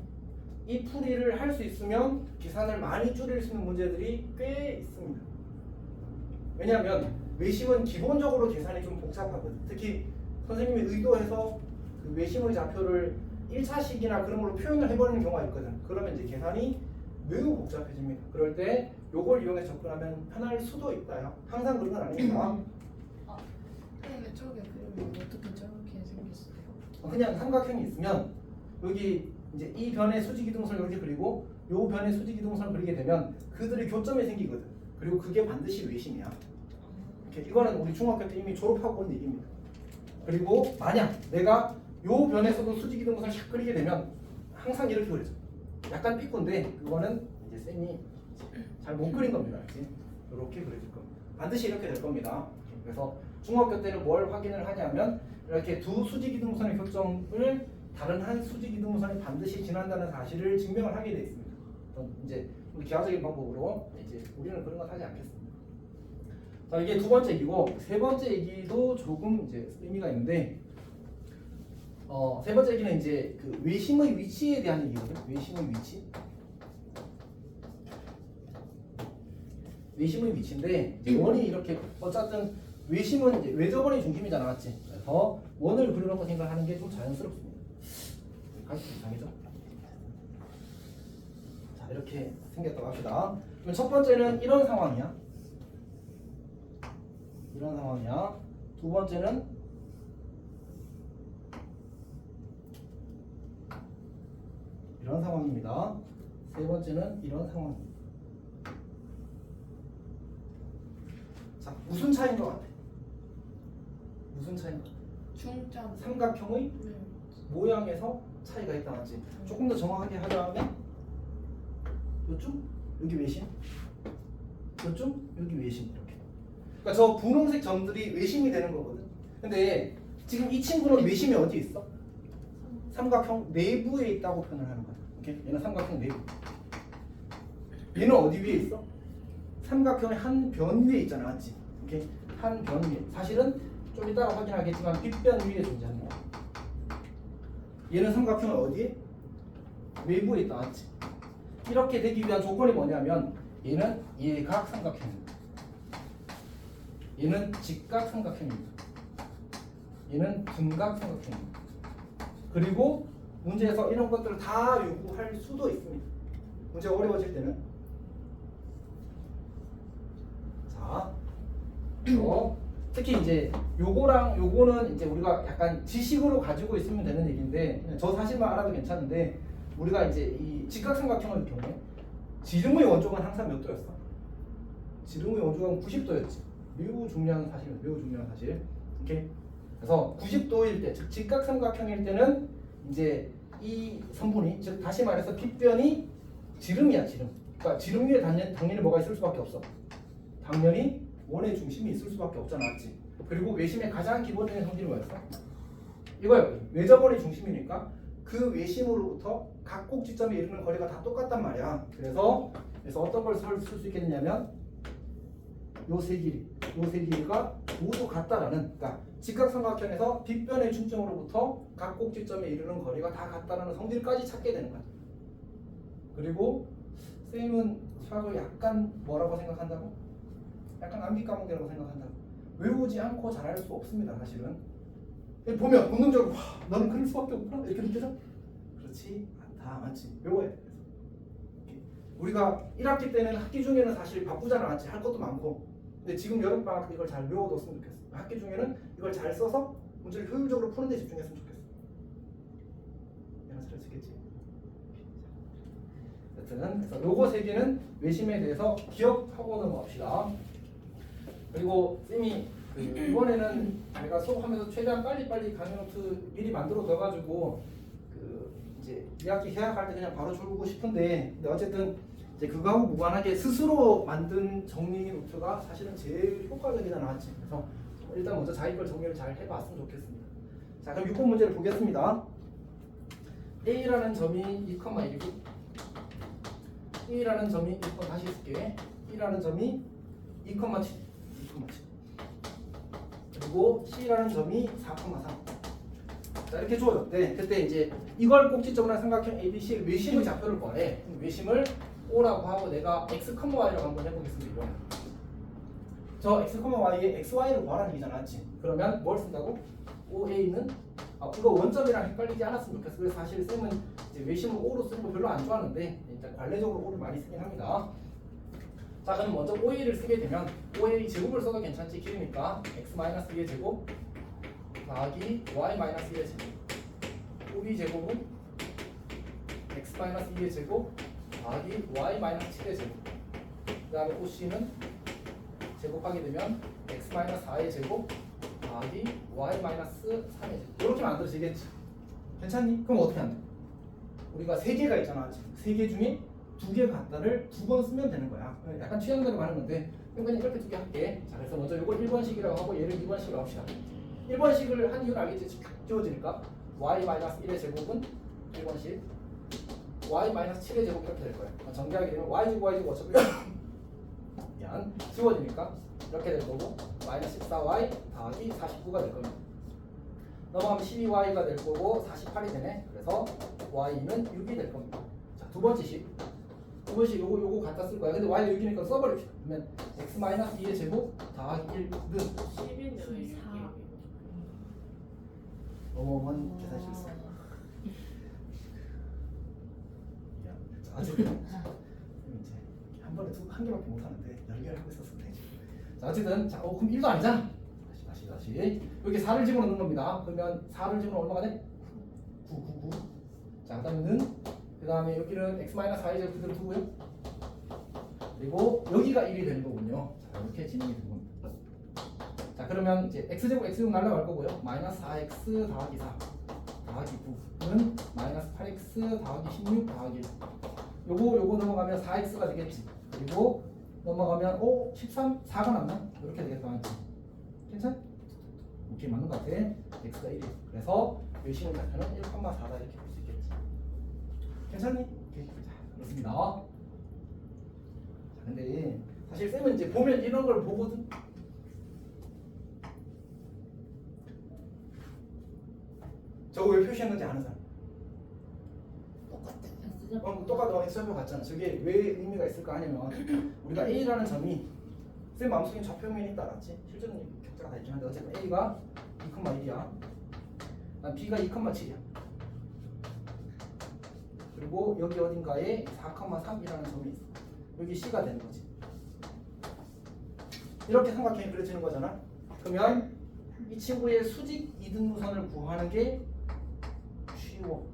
[SPEAKER 1] 이 풀이를 할 수 있으면 계산을 많이 줄일 수 있는 문제들이 꽤 있습니다. 왜냐하면 외심은 기본적으로 계산이 좀 복잡하거든. 특히 선생님이 의도해서 그 외심의 좌표를 1차식이나 그런 걸로 표현을 해버리는 경우가 있거든. 그러면 이제 계산이 매우 복잡해집니다. 그럴 때 요걸 이용해서 접근하면 편할 수도 있다요. 항상 그런 건 아닙니다.
[SPEAKER 4] 근데 저게 그림이 어떻게 저렇게 생겼어요?
[SPEAKER 1] 그냥 삼각형이 있으면 여기 이제 이 변의 수직 이등분선을 이렇게 그리고 요 변의 수직 이등분선을 그리게 되면 그들의 교점이 생기거든. 그리고 그게 반드시 외심이야. 이렇게 이거는 우리 중학교 때 이미 졸업하고 온 얘기입니다. 그리고 만약 내가 요 변에서도 수직 이등분선을 샥 그리게 되면 항상 이렇게 그려져. 약간 삐꾼데 그거는 이제 쌤이 잘 못 그린 겁니다. 알지? 이렇게 그려질 겁니다. 반드시 이렇게 될 겁니다. 그래서 중학교 때는 뭘 확인을 하냐면 이렇게 두 수직 이등분선의 교점을 다른 한 수직 이등분선이 반드시 지난다는 사실을 증명을 하게 되어 있습니다. 이제 우리 기하적인 방법으로 이제 우리는 그런 건 하지 않겠습니다. 자 이게 두 번째 얘기고 세 번째 얘기도 조금 이제 의미가 있는데 세 번째 얘기는 이제 그 외심의 위치에 대한 얘기거든요. 외심의 위치인데 이제 원이 이렇게 어쨌든 외심은 이제 외접원이 중심이잖아, 맞지? 그래서 원을 그려놓고 생각하는 게 좀 자연스럽습니다. 가시죠, 이상이죠? 자 이렇게 생겼다고 합시다. 그럼 첫 번째는 이런 상황이야. 두 번째는 이런 상황입니다. 세 번째는 이런 상황입니다. 자, 무슨 차이인 것 같아?
[SPEAKER 4] 중점.
[SPEAKER 1] 삼각형의
[SPEAKER 4] 네.
[SPEAKER 1] 모양에서 차이가 있다, 맞지? 조금 더 정확하게 하자면 요쯤? 여기 외심? 요쯤? 여기 외심 이렇게. 그러니까 저 분홍색 점들이 외심이 되는 거거든. 근데 지금 이 친구는 외심이 어디에 있어? 삼각형 내부에 있다고 표현을 하는 거야. 오케이? 얘는 삼각형 내부. 얘는 어디 위에 있어? 삼각형의 한 변 위에 있잖아, 맞지? 오케이? 한 변 위에. 사실은 좀 이따가 확인하겠지만 빗변 위에 존재하는 거야. 얘는 삼각형은 어디에? 외부에 있다, 맞지? 이렇게 되기 위한 조건이 뭐냐면 얘는 예각 삼각형입니다. 얘는 직각 삼각형입니다. 얘는 분각 삼각형입니다. 그리고 문제에서 이런 것들을 다 요구할 수도 있습니다. 문제가 어려워질 때는 자, 특히 이제 요거랑 요거는 이제 우리가 약간 지식으로 가지고 있으면 되는 얘기인데 저 사실만 알아도 괜찮은데 우리가 이제 이 직각삼각형의 경우에 지름의 원쪽은 항상 몇 도였어? 지름의 원쪽은 90도였지. 매우 중요한 사실입니다. 매우 중요한 사실. 오케이. 그래서 90도일 때, 즉 직각삼각형일 때는 이제 이 선분이, 즉 다시 말해서 빗변이 지름이야, 지름. 그러니까 지름 위에 당연히 뭐가 있을 수밖에 없어. 당연히 원의 중심이 있을 수밖에 없잖아, 맞지? 그리고 외심의 가장 기본적인 성질이 뭐였어? 이거요. 외접원의 중심이니까 그 외심으로부터 각 꼭지점에 이르는 거리가 다 똑같단 말이야. 그래서 어떤 걸 쓸 수 있겠느냐면 요 세 길이가 모두 같다라는, 그러니까 직각삼각형에서 빗변의 중점으로부터 각 꼭지점에 이르는 거리가 다 같다라는 성질까지 찾게 되는 거야. 그리고 쌤은 수학을 약간 뭐라고 생각한다고? 약간 암기 과목이라고 생각한다고. 외우지 않고 잘할 수 없습니다, 사실은. 보면 본능적으로 와, 너는 그럴 수밖에 없구나 이렇게 느껴져? 그렇지 않다, 맞지? 외워야 돼. 우리가 1학기 때는 학기 중에는 사실 바쁘잖아, 맞지? 할 것도 많고. 근데 지금 여름방학 때 이걸 잘 외워뒀으면 좋겠어. 학기 중에는 이걸 잘 써서 문제를 효율적으로 푸는 데 집중했으면 좋겠어. 내가 잘 쓰겠지? 여튼 그래서 요거 세 개는 외심에 대해서 기억하고 넘어갑시다. 그리고 쌤이 이번에는 제가 수업하면서 최대한 빨리빨리 강의 노트 미리 만들어 둬가지고 이제 2학기 개학할 때 그냥 바로 줄고 싶은데, 근데 어쨌든 이제 그거하고 무관하게 스스로 만든 정리 노트가 사실은 제일 효과적이다 나왔지. 그래서 일단 먼저 자기 걸 정리를 잘 해봤으면 좋겠습니다. 자, 그럼 6번 문제를 보겠습니다. A라는 점이 2,1이고 E라는 점이 2, 다시 쓸게. E라는 점이 2,7 그리고 C라는 점이 4,3. 자, 이렇게 주어졌대. 그때 이제 이걸 꼭지점으로 한 삼각형 ABC 외심의 좌표를 구하래. 외심을 O라고 하고 내가 X, Y라고 한번 해보겠습니다. 이번에. 저 X, Y에 XY를 구하라는 얘기잖아, 맞지? 그러면 뭘 쓴다고? OA는 이거 원점이랑 헷갈리지 않았으면 좋겠어. 그래서 사실 쌤은 이제 외심을 O로 쓰는 거 별로 안 좋아하는데 일단 관례적으로 O를 많이 쓰긴 합니다. 자, 그럼 먼저 OA를 쓰게 되면 OA 제곱을 써도 괜찮지, 길이니까 X-2의 제곱 더하기 Y-1의 제곱. OB 제곱은 X-2의 제곱 더하기 Y-7의 제곱. 그 다음에 OC는 제곱하게 되면 X-4의 제곱 더하기 Y-3의 제곱. 이렇게 만들어지겠지. 괜찮니? 그럼 어떻게 한대? 우리가 3개가 있잖아. 3개 중에 2개 같다를 2번 쓰면 되는 거야. 약간 취향대로 하는 건데 그냥 이렇게 2개 할게. 자, 그래서 먼저 이걸 1번식이라고 하고 얘를 2번식이라고 합시다. 1번식을 한 이유는 알겠지? 지워지니까 Y-1의 제곱은 1번식 Y-7의 제곱 이렇게 될 거야. 전개하게 되면 Y제곱 Y제곱 어차피 미안 지워지니까 이렇게 될 거고 -14Y 더하기 49가 될 겁니다. 넘어가면 12Y가 될 거고 48이 되네. 그래서 Y는 6이 될 겁니다. 자, 두 번째식 요거 갖다 쓸 거야. 근데 Y가 6이니까 써버립시다. 그러면 X-2의 제곱 더하기 1는
[SPEAKER 3] 10이면
[SPEAKER 2] 4.
[SPEAKER 1] 어머먼 계산 실수. 아주 이제 한 번에 한 개밖에 못 하는데 10개를 하고 있었으면 되지. 자, 어쨌든 자, 그럼 1도 아니잖아. 다시 여기 4를 집어넣는 겁니다. 그러면 4를 집어넣으면 얼마가 돼? 9. 자, 그 다음에 여기는 X-4의 제곱 그대로 두고요. 그리고 여기가 1이 되는 거군요. 자, 이렇게 진행이 되는 겁니다. 자, 그러면 이제 X제곱 날라갈 거고요. -4X 더하기 4 더하기 9는 -8X 더하기 16 더하기 1. 요거 넘어가면 4x가 되겠지. 그리고 넘어가면 13, 4가 남나? 이렇게 되겠다. 괜찮? 오케이 맞는 것 같아. x가 1이야. 그래서 외심의 좌표는 1,4다 이렇게 볼 수 있겠지. 괜찮니? 오케이. 자, 그렇습니다. 자, 근데 사실 쌤은 이제 보면 이런 걸 보거든. 저거 왜 표시했는지 아는 사람?
[SPEAKER 4] 똑같아.
[SPEAKER 1] 똑같아. x좌표 같잖아. 저게 왜 의미가 있을까 하냐면 우리가 a라는 점이 쌤 마음속에 좌표면이 있다 알았지? 실제로는 격자가 다 있긴 한데 어쨌든 a가 2,1이야. b가 2,7이야. 그리고 여기 어딘가에 4,3이라는 점이 있어. 여기 c가 되는 거지. 이렇게 삼각형이 그려지는 거잖아. 그러면 이 친구의 수직 이등분선을 구하는 게 쉬워.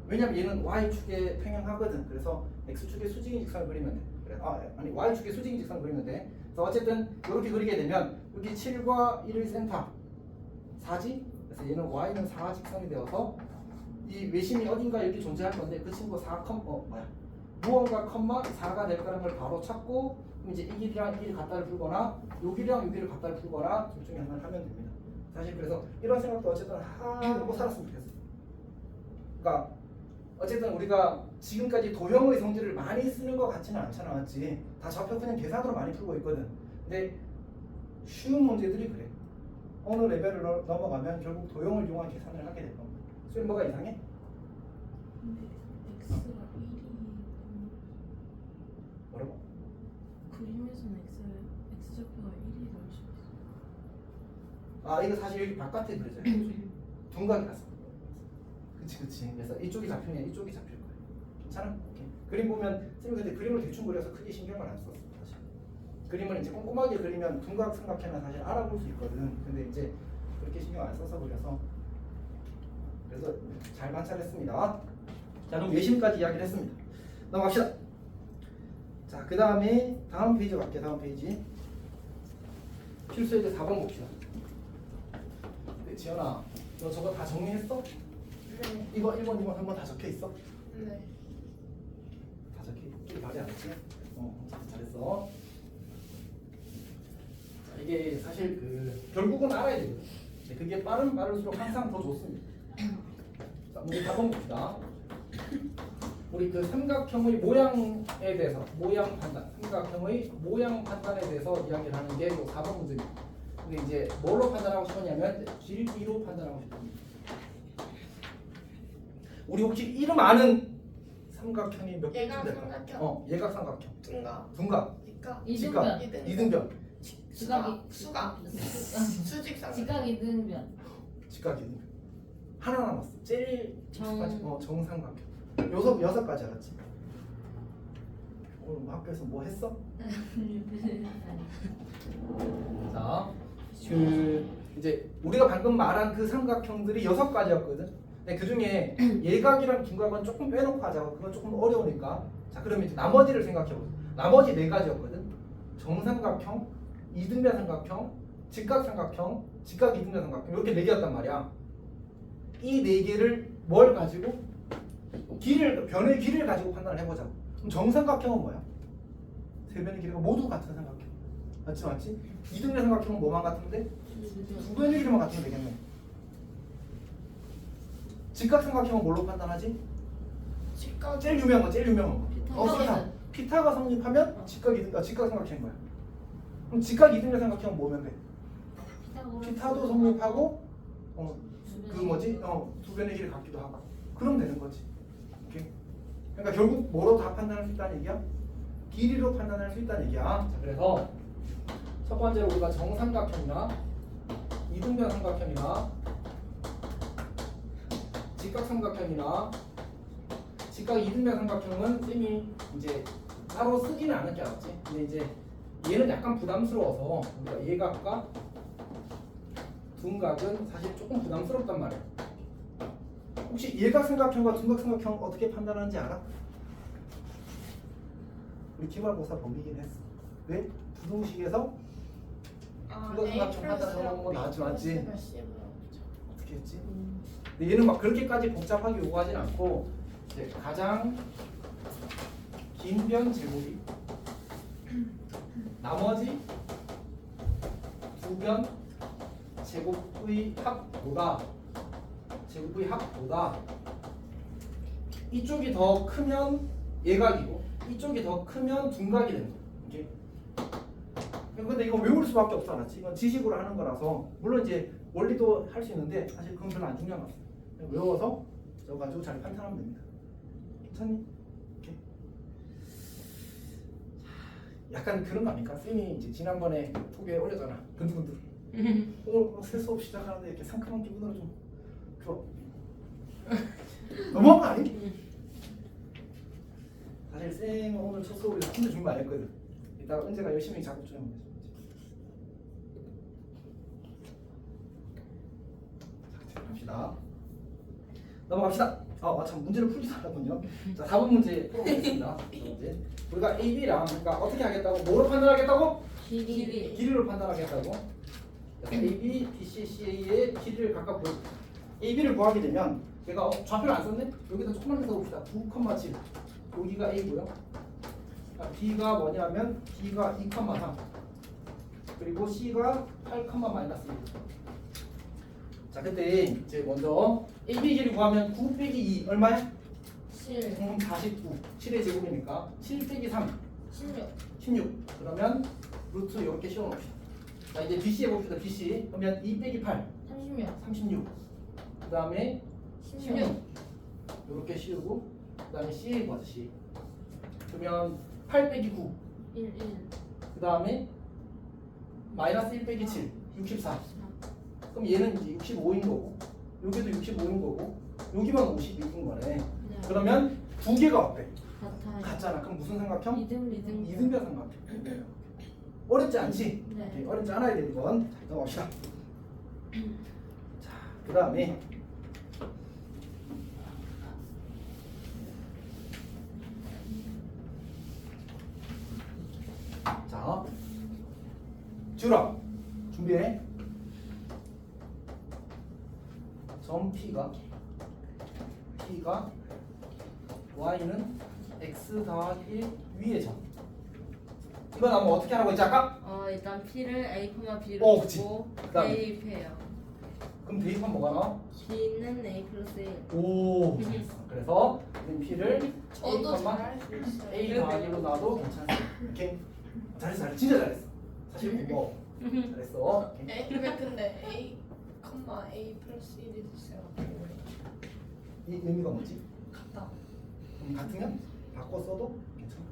[SPEAKER 1] 왜냐면 얘는 y축에 평행하거든. 그래서 x축에 수직인 직선을 그리면 돼. 그래. 아니 y축에 수직인 직선을 그리면 돼. 그래서 어쨌든 이렇게 그리게 되면 여기 7과 1의 센터 4지? 그래서 얘는 y는 4 직선이 되어서 이 외심이 어딘가 이렇게 존재할 건데 그 친구 4, 무언가 컴마 4가 될 거라는 걸 바로 찾고 그럼 이제 이 길이랑 이 길이 갖다를 풀거나 요 길이랑 요 길이를 갖다를 풀거나 둘 중에 하나를 하면 됩니다. 사실 그래서 이런 생각도 어쨌든 하고 살았으면 좋겠어. 그러니까 어쨌든 우리가 지금까지 도형의 성질을 많이 쓰는 것 같지는 않잖아, 맞지? 다 좌표 그냥 계산으로 많이 풀고 있거든. 근데 쉬운 문제들이 그래. 어느 레벨을 넘어가면 결국 도형을 이용한 계산을 하게 될 겁니다. 수현 뭐가 이상해?
[SPEAKER 3] 근데 x가 1이
[SPEAKER 1] 뭐라고?
[SPEAKER 3] 그림에서는 x좌표가 1이 나올 수 있어.
[SPEAKER 1] 아 이거 사실 여기 바깥에 그려져요. 둔각이라서. 그치. 그래서 이쪽이 잡히면 이쪽이 잡힐 거예요. 괜찮아? 오케이. 그림 보면 쌤이 근데 그림을 대충 그려서 크게 신경을 안 썼어. 사실. 그림을 이제 꼼꼼하게 그리면 둔각 삼각형은 사실 알아볼 수 있거든. 근데 이제 그렇게 신경 안 써서 그려서 그래서 잘 관찰했습니다. 자 그럼 외심까지 이야기를 했습니다. 넘어갑시다. 자 그 다음에 다음 페이지 갈게요. 다음 페이지 필수예제 4번 봅시다. 네, 지연아 너 저거 다 정리했어?
[SPEAKER 4] 네.
[SPEAKER 1] 이거 1번, 2번, 3번 다 적혀 있어?
[SPEAKER 4] 네.
[SPEAKER 1] 다 적혀 있기 바래 않았지? 잘했어. 자, 이게 사실 결국은 알아야 되거든. 근데 그게 빠를수록 항상 더 좋습니다. 자, 우리 4번 봅시다. 우리 그 삼각형의 모양에 대해서 모양 판단, 삼각형의 모양 판단에 대해서 이야기를 하는 게 4번 문제입니다. 근데 이제 뭘로 판단하고 싶었냐면 길이로 판단하고 싶습니다. 우리 혹시 이름 아는 삼각형이 몇 개쯤
[SPEAKER 4] 예각
[SPEAKER 1] 될까?
[SPEAKER 4] 삼각형.
[SPEAKER 1] 예각 삼각형.
[SPEAKER 4] 둔각.
[SPEAKER 1] 둔각.
[SPEAKER 4] 직각.
[SPEAKER 2] 이등변.
[SPEAKER 1] 이등변.
[SPEAKER 2] 지각이
[SPEAKER 4] 수각. 수직 삼각.
[SPEAKER 2] 지각 이등변.
[SPEAKER 1] 직각 이등변. 하나 남았어. 제일
[SPEAKER 2] 정-
[SPEAKER 1] 익숙하지? 정삼각형. 여섯 가지 알았지? 오늘 뭐 학교에서 뭐 했어? 자, 이제 우리가 방금 말한 그 삼각형들이 6가지였거든. 근데 그 중에 예각이랑 둔각은 조금 빼놓고 하자고. 그건 조금 어려우니까. 자, 그러면 이제 나머지를 생각해보자. 나머지 4가지였거든. 정삼각형, 이등변 삼각형, 직각삼각형, 직각 이등변 삼각형 이렇게 4개였단 말이야. 이 4개를 뭘 가지고? 변의 길이를 가지고 판단을 해보자고. 그럼 정삼각형은 뭐야? 세 변의 길이가 모두 같은 삼각형. 맞지? 이등변 삼각형은 뭐만 같은데? 두 변의 길이만 같으면 되겠네. 직각삼각형은 뭘로 판단하지?
[SPEAKER 4] 직각.
[SPEAKER 1] 제일 유명한 거.
[SPEAKER 2] 피타고라스.
[SPEAKER 1] 피타가 성립하면 직각삼각형인 거야. 그럼 직각 이등변 삼각형은 뭐면 돼? 피타도 성립하고 두 변의 길이 같기도 하고. 그럼 되는 거지. 오케이? 그러니까 결국 뭐로 다 판단할 수 있다는 얘기야? 길이로 판단할 수 있다는 얘기야. 자, 그래서 첫 번째로 우리가 정삼각형이나 이등변 삼각형이나 직각삼각형이나 직각 이등변 삼각형은 쌤이 이제 따로 쓰지는 않을 게 알았지. 근데 이제 얘는 약간 부담스러워서 우리가 예각과 둔각은 사실 조금 부담스럽단 말이야. 혹시 예각삼각형과 둔각삼각형 어떻게 판단하는지 알아? 우리 기말고사 범위긴 했어. 왜? 부동식에서 둔각삼각형 판단하는 거 나왔지, 맞지? 어떻게 했지? 근데 얘는 막 그렇게까지 복잡하게 요구하진 않고 이제 가장 긴 변 제곱이 나머지 두 변 제곱의 합보다 이쪽이 더 크면 예각이고 이쪽이 더 크면 둔각이 되는 거예요. 이렇게. 근데 이거 외울 수밖에 없어, 알았지? 이건 지식으로 하는 거라서 물론 이제 원리도 할 수 있는데 사실 그건 별로 안 중요한 거 같아요. 그냥 외워서 저거 가지고 잘 판단하면 됩니다. 괜찮니? 이렇게. 약간 그런 거 아닙니까? 쌤이 이제 지난번에 톡에 올렸잖아. 근두근두. 오늘 새 수업 시작하는데 이렇게 상큼한 기분으로 좀 그거 너무한 거 아니? 사실 쌤은 오늘 첫 수업에 진짜 준비 많이 했거든. 이따가 은재가 열심히 작업 좀 해보자. 자, 갑시다. 넘어갑시다. 참 문제를 풀지도 않았군요. 자, 4번 문제 풀어보겠습니다. 4번 문제. 우리가 AB랑 그러니까 어떻게 하겠다고? 뭐로 판단하겠다고?
[SPEAKER 2] 길이.
[SPEAKER 1] 길이로 판단하겠다고. AB, BC, CA의 길이를 각각 구해. AB를 구하게 되면 제가 좌표를 안 썼네? 여기다 조금만 써봅시다. 9,7. 여기가 A고요. B가 뭐냐면 B가 2,3 그리고 C가 8,-1. 자, 그때 이제 먼저 AB 길이 구하면 9 빼기 2 얼마야?
[SPEAKER 2] 7.
[SPEAKER 1] 49. 7의 제곱이니까 7 빼기 3
[SPEAKER 2] 16.
[SPEAKER 1] 16. 그러면 루트 이렇게 씌워놓읍시다. 자, 이제 BC 해봅시다. BC 그러면 2 빼기 8
[SPEAKER 2] 36.
[SPEAKER 1] 36. 그 다음에
[SPEAKER 2] 16.
[SPEAKER 1] 16 이렇게 씌우고 그 다음에 C 구하자. C 그러면 8 빼기 9
[SPEAKER 2] 1.
[SPEAKER 1] 그 다음에 마이너스 1 빼기 7 64. 그럼 얘는 이제 65인 거고 여기도 65인 거고 여기만 56인 거네. 그러면 두 개가 어때?
[SPEAKER 2] 같아요.
[SPEAKER 1] 같잖아. 그럼 무슨 삼각형?
[SPEAKER 2] 이등변.
[SPEAKER 1] 이등변 삼각형. 어렵지 않지?
[SPEAKER 2] 네.
[SPEAKER 1] 오케이, 어렵지 않아야 되는 건. 자, 넘어갑시다. 자, 그 다음에 자, 지우라 준비해. 점 P가 Y는 X 더하기 1 위의 점. 이건 아마 어떻게 하라고 했지 아까?
[SPEAKER 3] 일단 P를 A, B로
[SPEAKER 1] 그치.
[SPEAKER 3] 두고
[SPEAKER 1] 그다음에?
[SPEAKER 3] 대입해요.
[SPEAKER 1] 그럼 대입하면 뭐가 나와?
[SPEAKER 3] B는 A 플러스 1.
[SPEAKER 1] 오. 그래서 우린 P를
[SPEAKER 4] 저도
[SPEAKER 1] A,
[SPEAKER 4] 잘할 수 있어요.
[SPEAKER 1] A 더하기로 놔도 괜찮아. 오케이. 잘했어. 진짜 잘했어. 사실 그거 잘했어. 오케이.
[SPEAKER 4] 근데 A, A 플러스 1이 있어요.
[SPEAKER 1] 이 의미가 뭐지?
[SPEAKER 4] 같다.
[SPEAKER 1] 그럼 같으면 바꿔 써도 괜찮아.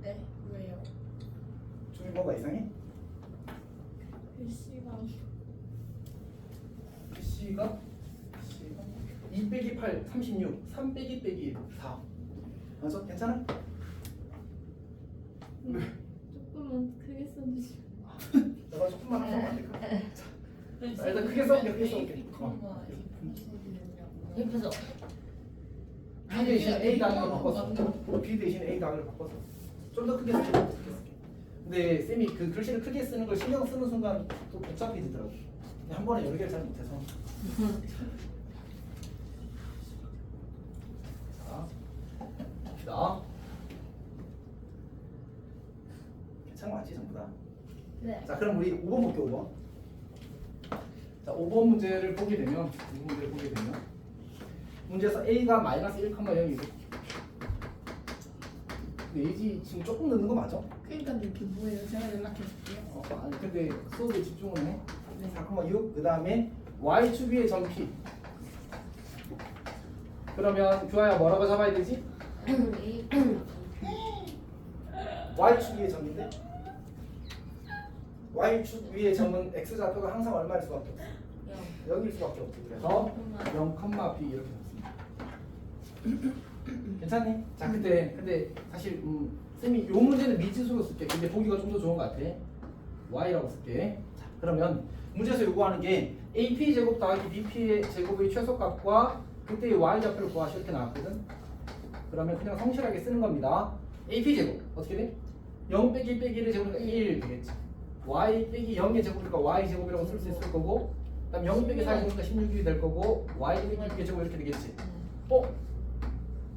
[SPEAKER 4] 네? 왜요?
[SPEAKER 1] 중이 뭐가 이상해?
[SPEAKER 4] 글씨가
[SPEAKER 1] C가 2 빼기 8 36 3 빼기 1 4 맞아? 괜찮아?
[SPEAKER 3] 조금만 크게 써주시면.
[SPEAKER 1] 내가 조금만 하면 안 될까? 자, 일단 크게 써볼게. 크게 써볼게.
[SPEAKER 4] A,
[SPEAKER 2] 예쁘죠?
[SPEAKER 1] B 대신 A 단위로 바꿨어. B 대신 A 단위로 바꿨어. 좀 더 크게 쓸게. 근데 쌤이 그 글씨를 크게 쓰는 걸 신경 쓰는 순간 또 복잡해지더라고. 근데 한 번에 여러 개를 잘 못해서. 자, 봅시다. 괜찮은 거 맞지 전부 다?
[SPEAKER 2] 네.
[SPEAKER 1] 자, 그럼 우리 5번 볼게요. 5번. 자, 5번 문제를 보게 되면 문제에서 A가 마이너스 1,0이고 근데 AG 지금 조금 늦는 거 맞아?
[SPEAKER 4] 그러니까 이게 뭐예요? 제가 연락해 줄게요.
[SPEAKER 1] 아니 근데 수업에 집중을 해. 4,6 그 다음에 Y축 위의 점 P. 그러면 규아야 뭐라고 잡아야 되지? Y축 위의 점인데 Y축 위의 점은 X좌표가 항상 얼마일 수밖에 없어? 0일 수밖에 없어. 그래서 0,B 이렇게 넣습니다. 괜찮니? 자, 근데 사실 쌤이 요 문제는 미지수로 쓸게. 근데 보기가 좀 더 좋은 것 같아. Y라고 쓸게. 자, 그러면 문제에서 요구하는 게 AP 제곱 더하기 BP의 제곱의 최소값과 그때의 Y 좌표를 구하시 이렇게 나왔거든. 그러면 그냥 성실하게 쓰는 겁니다. AP 제곱 어떻게 돼? 0 빼기 1 빼기 1의 제곱이니까 1 되겠지. Y 빼기 0의 제곱이니까 Y 제곱이라고 쓸 수 있을 거고, 그다음 0 빼기 4의 제곱이니까 16이 될 거고, Y 빼기 6의 제곱 이렇게 되겠지.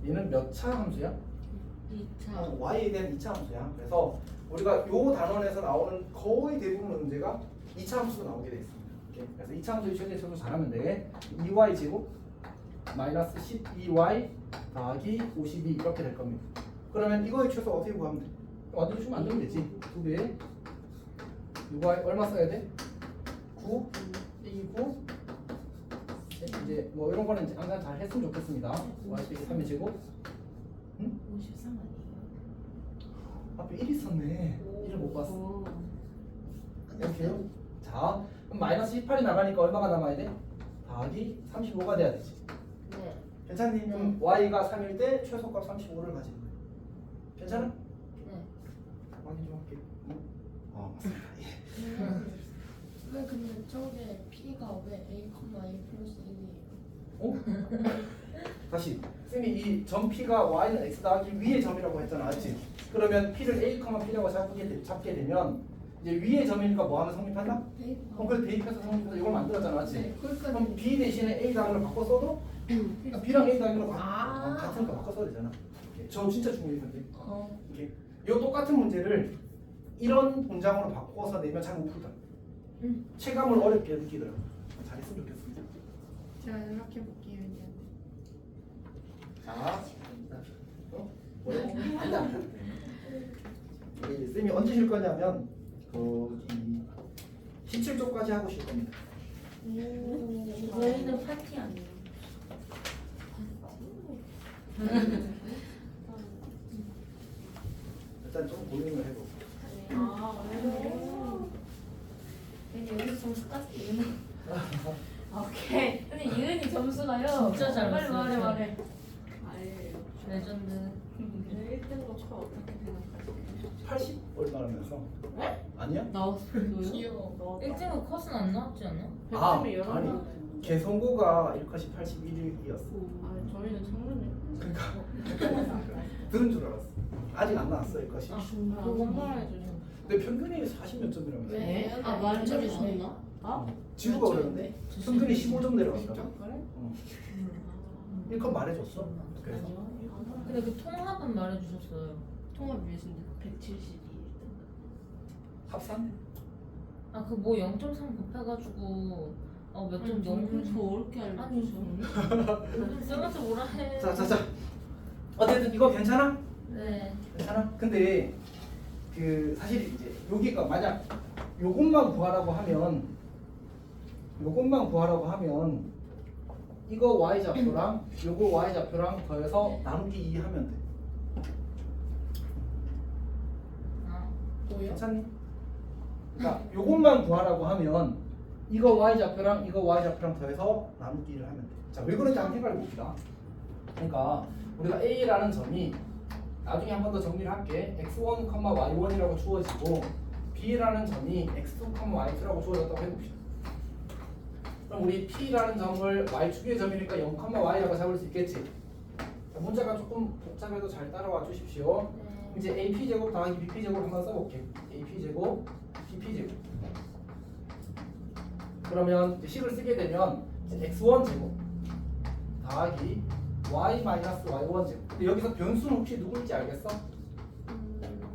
[SPEAKER 1] 얘는 몇 차 함수야?
[SPEAKER 3] 2차.
[SPEAKER 1] y에 대한 2차 함수야. 그래서 우리가 요 단원에서 나오는 거의 대부분의 문제가 2차 함수로 나오게 돼 있습니다. 오케이? 그래서 2차 함수 최대 최소 잘하면 돼. 2y 제곱 마이너스 12y 더하기 52 이렇게 될 겁니다. 그러면 이거의 최소 어떻게 구하면 돼? 완전히 주면 안 되면 되지. 2배 6y 얼마 써야 돼? 9 9 이제 뭐 이런 거는 이제 항상 잘 했으면 좋겠습니다. y 빼기 3의 제곱
[SPEAKER 2] 53 아니에요?
[SPEAKER 1] 앞에 1 있었네. 1을 못 봤어.
[SPEAKER 3] 오.
[SPEAKER 1] 이렇게요? 자, 그럼 마이너스 18이 나가니까 얼마가 남아야 돼? 더하기 35가 돼야 되지.
[SPEAKER 2] 네.
[SPEAKER 1] 괜찮니? 그럼 y가 3일 때 최소값 35를 가지는 거야. 괜찮아?
[SPEAKER 2] 네.
[SPEAKER 1] 확인 좀 할게. 맞습니다. 예.
[SPEAKER 4] 왜 근데 저게 P가 왜 A, A 플러스 1이에요?
[SPEAKER 1] 어? 다시. 쌤이 이 점 P가 y는 x 더하기 위의 점이라고 했잖아. 맞지? 그러면 P를 A, P라고 잡게 되면 이제 위의 점이니까 뭐 하면 성립한다? 그럼 그걸 대입해서 성립해서 이걸 만들었잖아. 맞지?
[SPEAKER 4] 네, 그러니까
[SPEAKER 1] 그럼 B 대신에 A 단위로 바꿔 써도 그러니까 B랑 A 단위로
[SPEAKER 4] 아.
[SPEAKER 1] 같은 거 바꿔 써도 되잖아. 오케이. 저 진짜 중요해 근데.
[SPEAKER 2] 어.
[SPEAKER 1] 이게 요 똑같은 문제를 이런 문장으로 바꿔서 내면 잘 못 풀다. 체감을 어렵게 느끼더라고. 잘했으면 좋겠습니다.
[SPEAKER 4] 제가 연락해 볼게요 얘한테.
[SPEAKER 1] 자, 뭐요? 안돼 안 돼. 우리 쌤이 언제 쉴 거냐면 거기 17쪽까지 하고 쉴 겁니다.
[SPEAKER 2] 저희는 파티 아니에요?
[SPEAKER 1] 일단 좀 고민을 해보고.
[SPEAKER 2] 아, 근데 여기서 점수 땄어, 이은아. 오케이. 근데 이은이 점수가요.
[SPEAKER 3] 진짜 잘
[SPEAKER 2] 빨리 말해,
[SPEAKER 3] 맞습니다.
[SPEAKER 2] 말해.
[SPEAKER 3] 아니에요.
[SPEAKER 2] 레전드.
[SPEAKER 3] 1등급 차 어떻게 생각하세요?
[SPEAKER 1] 80 얼마라면서? 아니야?
[SPEAKER 3] 나왔어요?
[SPEAKER 4] 귀여워.
[SPEAKER 2] 1등은 컷은 안 나왔지 않나?
[SPEAKER 1] 아,
[SPEAKER 3] 100점이 여러
[SPEAKER 1] 아니.
[SPEAKER 3] 개.
[SPEAKER 1] 개선고가 1컷이 81이었어.
[SPEAKER 3] 아, 저희는 창문이.
[SPEAKER 1] 그러니까 들은 줄 알았어. 아직 안 나왔어 1컷이.
[SPEAKER 3] 아,
[SPEAKER 2] 그거 말해주죠.
[SPEAKER 1] 근데 평균이 40몇 점이라면서.
[SPEAKER 4] 왜?
[SPEAKER 3] 아, 많이 내려줬나? 아?
[SPEAKER 1] 지구가 그러는데 평균이 15점 내려갔다.
[SPEAKER 4] 진짜?
[SPEAKER 3] 그래?
[SPEAKER 1] 1컷 말해줬어. 그래서.
[SPEAKER 2] 아니요. 근데 그 통합은 말해주셨어요.
[SPEAKER 3] 통합 몇인데? 172.
[SPEAKER 1] 합산?
[SPEAKER 2] 아, 그 뭐 0.3 곱해가지고 몇 점
[SPEAKER 3] 너무
[SPEAKER 2] 넘는
[SPEAKER 3] 더 어렵게 알려.
[SPEAKER 2] 아니, 쌤한테 뭐라 해.
[SPEAKER 1] 자. 어쨌든 이거 괜찮아?
[SPEAKER 2] 네.
[SPEAKER 1] 괜찮아? 근데 그 사실 이제 여기가 만약 요것만 구하라고 하면 이거 y 좌표랑 요거 y 좌표랑 더해서 나누기 2 하면 돼.
[SPEAKER 2] 아,
[SPEAKER 4] 뭐요?
[SPEAKER 1] 괜찮니? 그러니까 요것만 구하라고 하면 이거 y 좌표랑 이거 y 좌표랑 더해서 나누기를 하면 돼. 자, 왜 그런지 한번 생각해 봅시다. 그러니까 우리가 A라는 점이 나중에 한 번 더 정리를 할게. x1, y1이라고 주어지고 B라는 점이 x2, y2라고 주어졌다고 해봅시다. 그럼 우리 P라는 점을 y축의 점이니까 0, y라고 잡을 수 있겠지? 자, 문제가 조금 복잡해도 잘 따라와 주십시오.
[SPEAKER 2] 네.
[SPEAKER 1] 이제 AP제곱 더하기 BP제곱 한번 써볼게. AP제곱, BP제곱. 그러면 이제 식을 쓰게 되면 이제 x1제곱 더하기 y-y1제곱. 근데 여기서 변수는 혹시 누구인지 알겠어?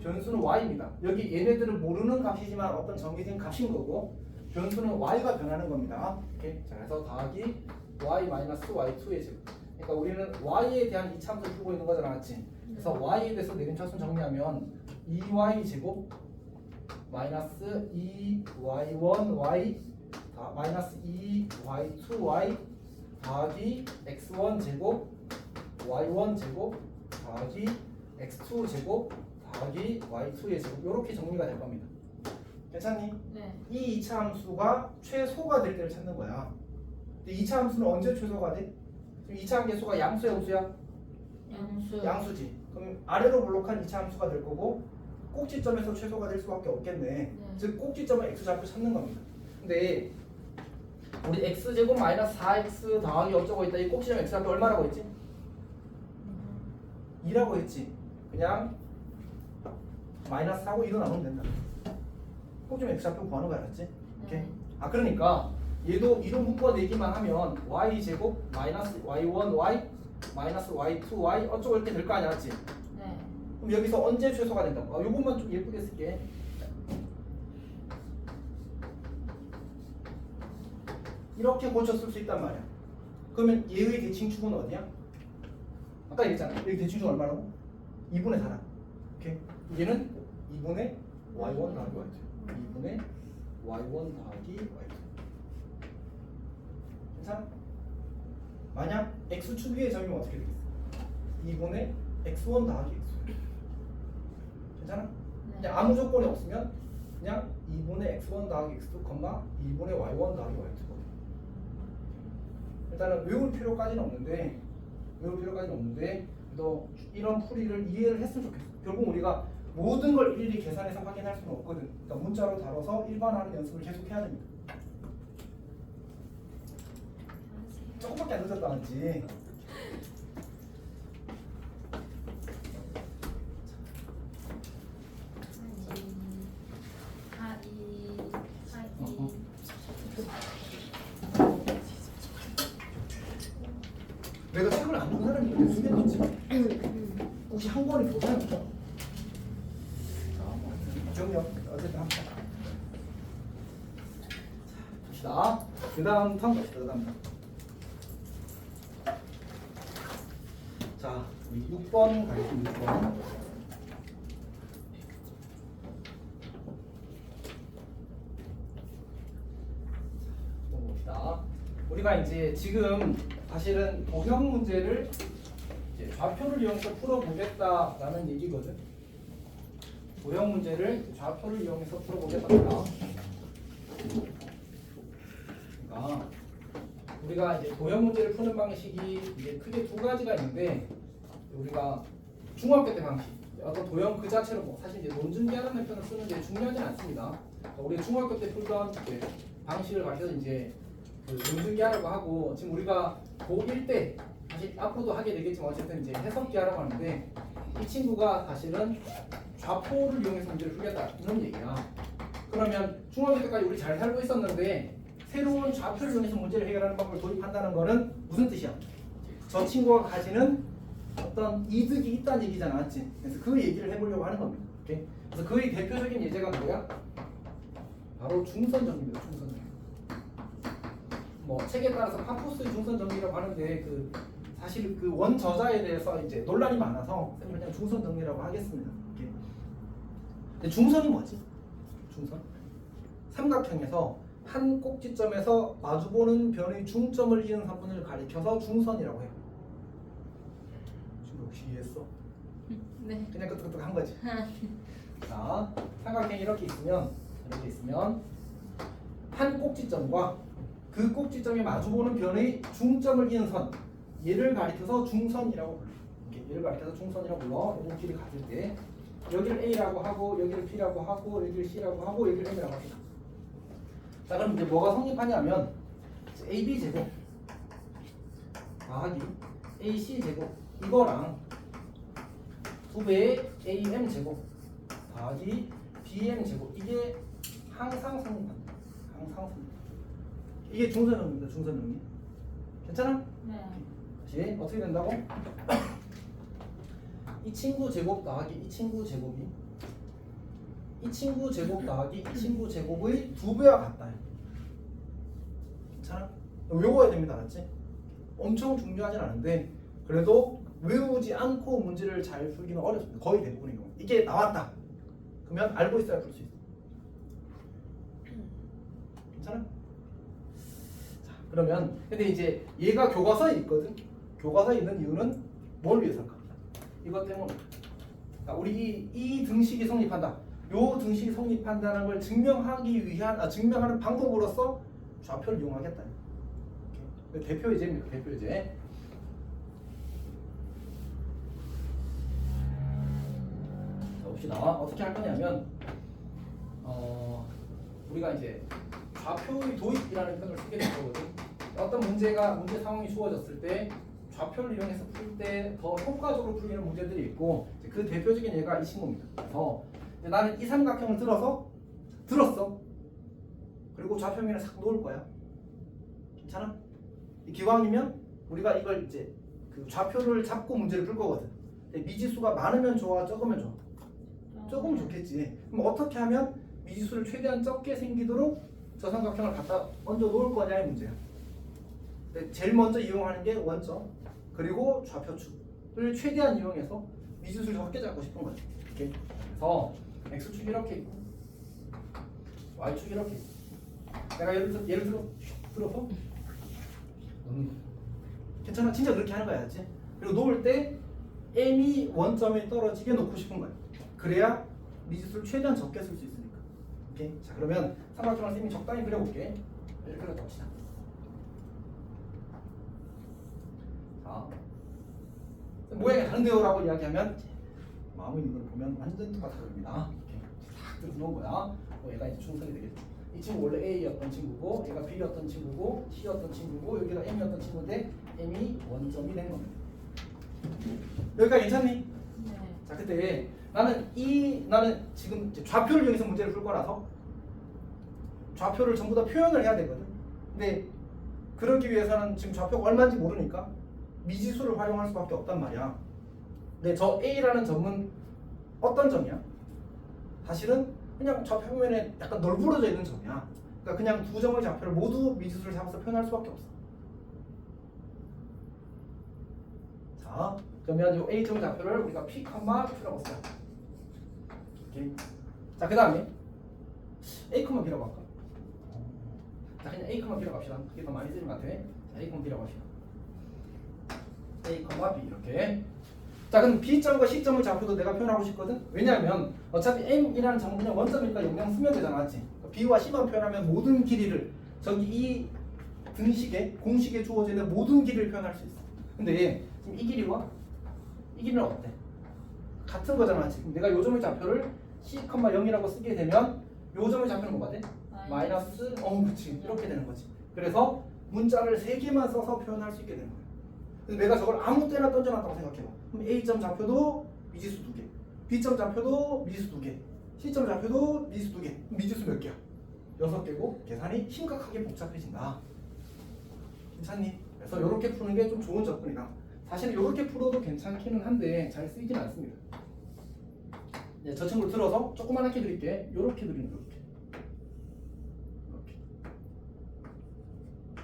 [SPEAKER 1] 변수는 y입니다. 여기 얘네들은 모르는 값이지만 어떤 정해진 값인 거고 변수는 y가 변하는 겁니다. 오케이? 자, 그래서 더하기 y-y2의 제곱. 그러니까 우리는 y에 대한 이차함수를 풀고 있는 거잖아, 맞지? 그래서 y에 대해서 내림차순 정리하면 2y 제곱 마이너스 2y1y 마이너스 2y2y 더하기 x1 제곱 y1 제곱 더하기 x2 제곱 더하기 y2의 제곱 이렇게 정리가 될 겁니다. 괜찮니?
[SPEAKER 2] 네.
[SPEAKER 1] 이 2차 함수가 최소가 될 때를 찾는 거야. 근데 2차 함수는 언제 최소가 돼? 지금 2차 함계수가 양수야 음수야?
[SPEAKER 2] 양수.
[SPEAKER 1] 양수지. 그럼 아래로 블록한 2차 함수가 될 거고 꼭지점에서 최소가 될 수밖에 없겠네. 즉 꼭지점을 x좌표 찾는 겁니다. 근데 우리 x제곱 마이너스 4x 더하기 어쩌고 있다. 이 꼭지점 x좌표 얼마라고 했지? 2라고 했지. 그냥 마이너스 하고 2로 나누면 된다. 꼭지점 x좌표 구하는 거 알았지? 오케이.
[SPEAKER 2] 네.
[SPEAKER 1] 아, 그러니까 얘도 이런 묶어내기만 하면 y제곱 마이너스 y1y 마이너스 y2y 어쩌고 이렇게 될 거 아니야, 맞지?
[SPEAKER 2] 네.
[SPEAKER 1] 그럼 여기서 언제 최소가 된다고? 아, 요것만 좀 예쁘게 쓸게. 이렇게 고쳐 쓸 수 있단 말이야. 그러면 얘의 대칭축은 어디야? 아까 얘기했잖아. 여기 대칭축 얼마라고? 2분의 4라. 오케이. 얘는 2분의 y1 더하기 y2. 2분의 y1 더하기 y2. 괜찮아? 만약 x축 위의 점이면 어떻게 되겠어? 2분의 x1 더하기 x2. 괜찮아? 그냥 아무 조건이 없으면 그냥 2분의 x1 더하기 x2, 2분의 y1 더하기 y2거든. 일단은 외울 필요까지는 없는데 또 이런 풀이를 이해를 했으면 좋겠어. 결국 우리가 모든 걸 일일이 계산해서 확인할 수는 없거든. 그러니까 문자로 다뤄서 일반화하는 연습을 계속 해야 됩니다. 조금밖에 안 늦었다 맞지? 내가 책을 안 본 사람이 있는데 숨겨뒀지? 혹시 한 권이 본 사람 있어? 정력 어쨌든 합시다. 봅시다. 그 다음 턴 갑시다. 그 다음 턴. 자, 우리 6번 가겠습니다. 6번. 봅시다. 우리가 이제 지금 사실은 도형 문제를 이제 좌표를 이용해서 풀어보겠다라는 얘기거든. 도형 문제를 좌표를 이용해서 풀어보겠답니다. 그러니까 우리가 이제 도형 문제를 푸는 방식이 이제 크게 두 가지가 있는데 우리가 중학교 때 방식 어떤 도형 그 자체로 뭐 사실 이제 논증기하라는 표현을 쓰는데 중요하진 않습니다. 그러니까 우리 중학교 때 풀던 이제 방식을 가져서 이제 그 논증기하라고 하고 지금 우리가 고1 때 사실 앞으로도 하게 되겠지만 어쨌든 이제 해석기하라고 하는데 이 친구가 사실은 좌표를 이용해서 문제를 풀겠다 이런 얘기야. 그러면 중학교 때까지 우리 잘 살고 있었는데 새로운 좌표를 이용해서 문제를 해결하는 방법을 도입한다는 거는 무슨 뜻이야? 저 친구가 가지는 어떤 이득이 있다는 얘기잖아, 맞지? 그래서 그 얘기를 해보려고 하는 겁니다. 오케이? 그래서 그의 대표적인 예제가 뭐야? 바로 중선정리입니다. 중선정리. 뭐 책에 따라서 파푸스의 중선정리라고 하는데 그 사실 그 원저자에 대해서 이제 논란이 많아서 그냥 중선정리라고 하겠습니다. 오케이? 근데 중선이 뭐지? 중선? 삼각형에서 한 꼭지점에서 마주보는 변의 중점을 이은 선분을 가리켜서 중선이라고 해요. 지금 혹시 이해했어?
[SPEAKER 3] 네.
[SPEAKER 1] 그냥 끄떡끄떡 한 거지. 자, 삼각형이 이렇게 있으면 한 꼭지점과 그 꼭지점이 마주보는 변의 중점을 이은 선 얘를 가리켜서 중선이라고 불러. 이렇게 얘를 가리켜서 중선이라고 불러. 이런 길이 같을 때 여기를 A라고 하고 여기를 B라고 하고 여기를 C라고 하고 여기를 M이라고 합니다. 자, 그럼 이제 뭐가 성립하냐면 AB 제곱 더하기 AC 제곱 이거랑 2배의 AM 제곱 더하기 BM 제곱 이게 항상 성립한다. 항상 성립. 이게 중선정리입니다. 중선정리. 괜찮아?
[SPEAKER 2] 네.
[SPEAKER 1] 다시 어떻게 된다고? 이 친구 제곱 더하기 이 친구 제곱이 이 친구 제곱 더하기 이 친구 제곱의 2배와 같다. 괜찮아? 외워야 됩니다. 알았지? 엄청 중요하진 않은데 그래도 외우지 않고 문제를 잘 풀기는 어렵습니다. 거의 대부분의 경우. 이게 나왔다. 그러면 알고 있어야 풀 수 있어. 괜찮아? 자, 그러면 근데 이제 얘가 교과서에 있거든. 교과서에 있는 이유는 뭘 위해서일까? 이것 때문에. 자, 우리 이 등식이 성립한다. 요 등식이 성립한다는 걸 증명하기 위한 증명하는 방법으로서 좌표를 이용하겠다. 이렇게. 대표 예제입니다. 대표 예제. 자, 봅시다. 어떻게 할 거냐면 우리가 이제 좌표의 도입이라는 표현을 쓰게 될 거거든. 어떤 문제 상황이 주어졌을 때 좌표를 이용해서 풀 때 더 효과적으로 풀리는 문제들이 있고 그 대표적인 예가 이 친구입니다. 그래서 나는 이 삼각형을 들었어. 그리고 좌표면에 싹 놓을 거야. 괜찮아? 기왕이면 우리가 이걸 이제 그 좌표를 잡고 문제를 풀 거거든. 근데 미지수가 많으면 좋아, 적으면 좋아? 조금 좋겠지. 그럼 어떻게 하면 미지수를 최대한 적게 생기도록 저 삼각형을 갖다 얹어 놓을 거냐의 문제야. 근데 제일 먼저 이용하는 게 원점 그리고 좌표축을 최대한 이용해서 미지수를 적게 잡고 싶은 거지. 이렇게. 그래서 x축 이렇게 있고 y축 이렇게 있고. 내가 예를 들어서 괜찮아, 진짜 그렇게 하는 거야, 알지? 그리고 놓을 때 m이 원점에 떨어지게 놓고 싶은 거야. 그래야 미지수를 최대한 적게 쓸 수 있으니까. 오케이? 자, 그러면 삼각형을 쌤이 적당히 그려볼게. 이렇게 그려봅시다. 자, 모양이 다른데요라고 이야기하면 마음의 눈을 보면 완전 똑같습니다. 이렇게 딱 들어서 놓은 거야. 얘가 이제 충성이 되겠지. 이 친구 원래 A였던 친구고, 얘가 B였던 친구고, C였던 친구고, 여기가 M이었던 친구인데 M이 원점이 된 겁니다. 여기까지 괜찮니?
[SPEAKER 2] 네.
[SPEAKER 1] 자, 그때 나는 지금 이제 좌표를 이용해서 문제를 풀 거라서 좌표를 전부 다 표현을 해야 되거든. 근데 그러기 위해서는 지금 좌표가 얼마인지 모르니까 미지수를 활용할 수밖에 없단 말이야. 근데 저 A라는 점은 어떤 점이야? 사실은 그냥 좌표 표면에 약간 널브러져 있는 점이야. 그러니까 그냥 두 점의 좌표를 모두 미지수를 잡아서 표현할 수밖에 없어. 자, 그러면 이 A점 좌표를 우리가 P, Q라고 써요. 오케이. 자, 그 다음에 A, B라고 할까? 자, 그냥 A, B라고 합시다. 그게 더 많이 쓰는 것 같아. 자, A, B라고 합시다. A, B 이렇게. 자, 그럼 B점과 C점의 좌표도 내가 표현하고 싶거든? 왜냐하면 어차피 M이라는 점은 그냥 원점이니까 영영 쓰면 되잖아, 맞지? B와 C만 표현하면 모든 길이를 저기 이 등식에 공식에 주어져 있는 모든 길이를 표현할 수 있어. 근데 지금 이 길이와 이 길이는 어때? 같은 거잖아, 지금 내가 요 점의 좌표를 C, 0이라고 쓰게 되면 요 점의 좌표는 뭐가 돼? 마이너스, 그치, 이렇게 되는 거지. 그래서 문자를 3개만 써서 표현할 수 있게 되는 거야. 근데 내가 저걸 아무 때나 던져놨다고 생각해봐. 그럼 A점 좌표도 미지수 2개, B점 좌표도 미지수 2개, C점 좌표도 미지수 2개. 미지수 몇 개야? 6개고 계산이 심각하게 복잡해진다. 괜찮니? 그래서 이렇게 푸는 게 좀 좋은 접근이다. 사실 이렇게 풀어도 괜찮기는 한데 잘 쓰이진 않습니다. 네, 저 친구를 들어서 조그만하게 그릴게. 이렇게 그리는 거,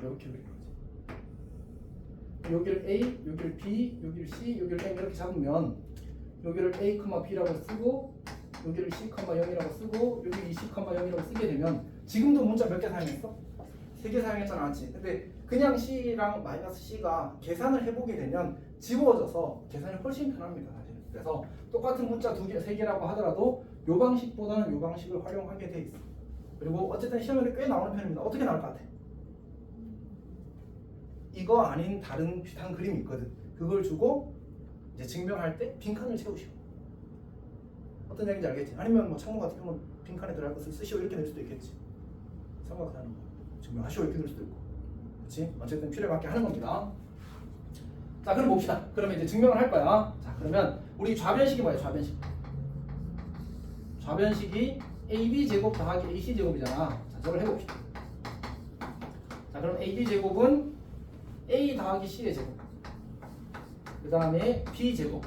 [SPEAKER 1] 이렇게 그리는 거지. 여기를 A, 여기를 B, 여기를 C, 여기를 M 이렇게 잡으면 여기를 A, B라고 쓰고 여기를 C, 0이라고 쓰고 여기를 C, 0이라고 쓰게 되면 지금도 문자 몇 개 사용했어? 3개 사용했잖아, 맞지? 근데 그냥 C랑 마이너스 C가 계산을 해보게 되면 지워져서 계산이 훨씬 편합니다, 사실. 그래서 똑같은 문자 2개, 3개라고 하더라도 요 방식보다는 요 방식을 활용하게 돼 있어. 그리고 어쨌든 시험에 꽤 나오는 편입니다. 어떻게 나올 것 같아? 이거 아닌 다른 비슷한 그림이 있거든. 그걸 주고 이제 증명할 때 빈칸을 채우시오. 어떤 얘기인지 알겠지? 아니면 뭐 창문 같은 경우는 빈칸에 들어갈 것을 쓰시오 이렇게 낼 수도 있겠지. 삼각하는 거 증명하시오 이렇게 될 수도 있고. 그렇지? 어쨌든 필요에 맞게 하는 겁니다. 자, 그럼 봅시다. 그러면 이제 증명을 할 거야. 자, 그러면 우리 좌변식이 뭐야? 좌변식. 좌변식이 AB 제곱 더하기 AC 제곱이잖아. 자, 저걸 해봅시다. 자, 그럼 AB 제곱은 A 더하기 C의 제곱, 그 다음에 B 제곱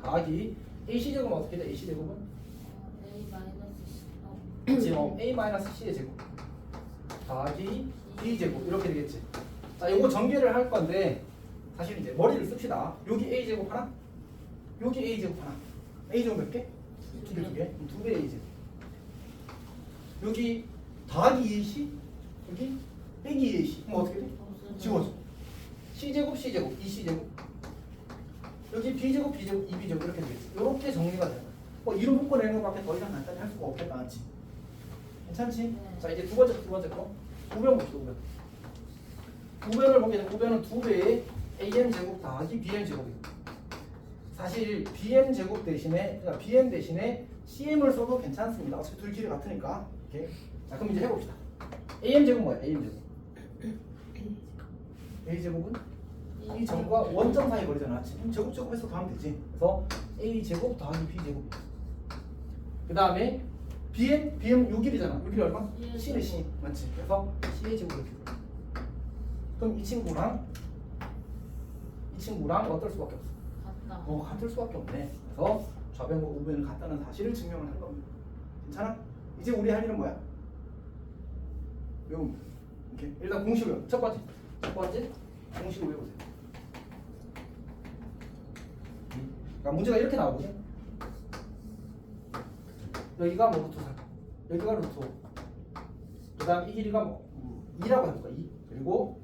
[SPEAKER 1] 더하기 AC 제곱은 어떻게 돼? AC 제곱은?
[SPEAKER 2] A 마이너스 C.
[SPEAKER 1] 지금 A 마이너스 C의 제곱 더하기 B 제곱 이렇게 되겠지. 자, 요거 전개를 할 건데 사실 이제 머리를 씁시다. 여기 A 제곱 하나, 여기 A 제곱 하나. A 제곱 몇 개? 2개. 2배 A 제곱. 여기 더하기 2AC, 여기 빼기 2AC. 그럼 어떻게 돼? 지워져. C제곱, C제곱, 2C제곱. 여기 B제곱, B제곱, 2B제곱 이렇게 되겠지. 이렇게 정리가 되는 거야. 이로 묶어내는 것밖에 더 이상 간단히 할 수가 없겠다, 맞지? 괜찮지?
[SPEAKER 2] 네.
[SPEAKER 1] 자, 이제 두 번째 거. 우변 봅시다, 우변. 우변을 보게 되면 우변은 2배의 AM제곱 더하기 BM제곱입니다. 사실 BM제곱 대신에, 그러니까 BM 대신에 CM을 써도 괜찮습니다. 어차피 둘 길이 같으니까. 이렇게. 자, 그럼 이제 해봅시다. AM제곱 뭐야? AM제곱. A제곱은 이 점과 원점 사이 거리잖아. 지금 제곱제곱해서 더하면 되지. 그래서 A제곱 더하기 B제곱. 그 다음에 BM 요 길이잖아. 요 길이 얼마? C는 C. 맞지? 그래서 C의 제곱 이렇게. 그럼 이 친구랑 어떨 수밖에 없어.
[SPEAKER 2] 같다.
[SPEAKER 1] 같을 수밖에 없네. 그래서 좌변과 우변은 같다는 사실을 증명을 한 겁니다. 괜찮아? 이제 우리 할 일은 뭐야? 외우면. 이렇게 일단 공식 외워. 첫 번째 공식을 외우세요. 그러니까 문제가 이렇게 나오거든. 여기가 뭐 루트 4, 여기가 루트 5. 그다음 이 길이가 뭐 2라고 해볼까? 2. 그리고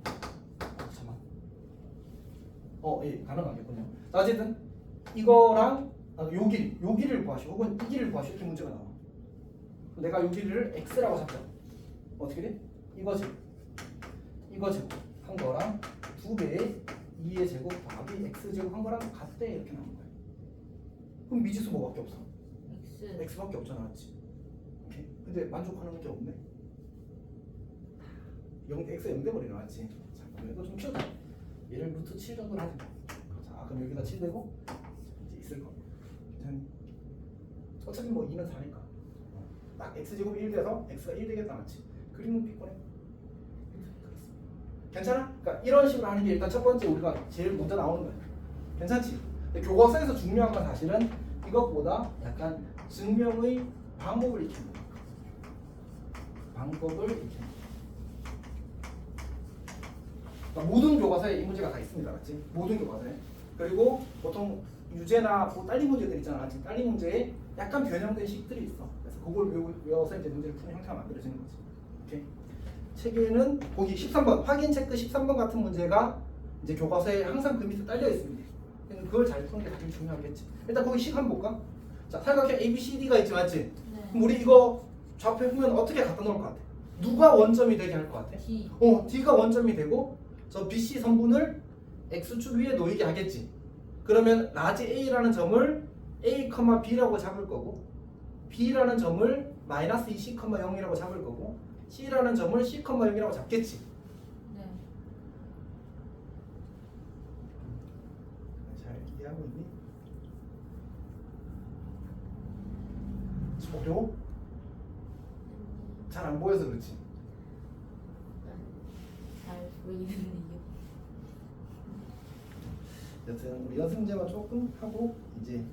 [SPEAKER 1] 잠깐만. 예, 가능하겠군요. 자, 어쨌든 이거랑 요 길이를 구하시오. 혹은 이 길이를 구하시오. 이렇게 문제가 나와. 내가 요 길이를 x라고 잡자. 어떻게 돼? 이거 제곱 한 거랑 2배의 2의 제곱 더하기 x 제곱 한 거랑 같대 이렇게 나오는 거야. 그럼 미지수 뭐밖에 없어?
[SPEAKER 2] X.
[SPEAKER 1] x밖에 없잖아, 맞지? 오케이. 근데 만족하는 게 없네. x가 0 돼버리네, 맞지? 자, 그럼 이거 좀 키우자. 얘를 루트 7 정도로 하자. 자, 그럼 여기다 7 되고 이제 있을 겁니다. 괜찮니? 어차피 뭐 2는 4니까. 딱 x제곱 1 돼서 x가 1 되겠다, 맞지? 그림은 삐꼬네. 괜찮아? 그러니까 이런 식으로 하는 게 일단 첫 번째 우리가 제일 먼저 나오는 거야. 괜찮지? 근데 교과서에서 중요한 건 사실은 이것보다 약간 증명의 방법을 익히는 거야. 방법을 익히는 거야. 그러니까 모든 교과서에 이 문제가 다 있습니다, 맞지? 모든 교과서에. 그리고 보통 유제나 뭐 딸리 문제들 있잖아, 지금 딸리 문제에 약간 변형된 식들이 있어. 그래서 그걸 외워서 이제 문제를 푸는 형태가 만들어지는 거지. 오케이? 책에는 거기 13번 확인 체크 13번 같은 문제가 이제 교과서에 항상 그 밑에 딸려 있습니다. 그걸 잘 푸는 게 가장 중요하겠지. 일단 거기 식 한번 볼까? 자, 삼각형 ABCD가 있지, 맞지?
[SPEAKER 2] 네.
[SPEAKER 1] 그럼 우리 이거 좌표에 보면 어떻게 갖다 놓을 것 같아? 누가 원점이 되게 할 것 같아?
[SPEAKER 2] D.
[SPEAKER 1] D가 원점이 되고 저 BC 선분을 X축 위에 놓이게 하겠지. 그러면 라지 A라는 점을 A, B라고 잡을 거고 B라는 점을 마이너스 2C, 0이라고 잡을 거고 C라는 점을 C, 0이라고 잡겠지.
[SPEAKER 2] 네.
[SPEAKER 1] 잘 이해하고 있니? 어려워? 잘 안 보여서 그렇지.
[SPEAKER 2] 잘 보이는 이유.
[SPEAKER 1] 여튼 우리 연습 문제만 조금 하고 이제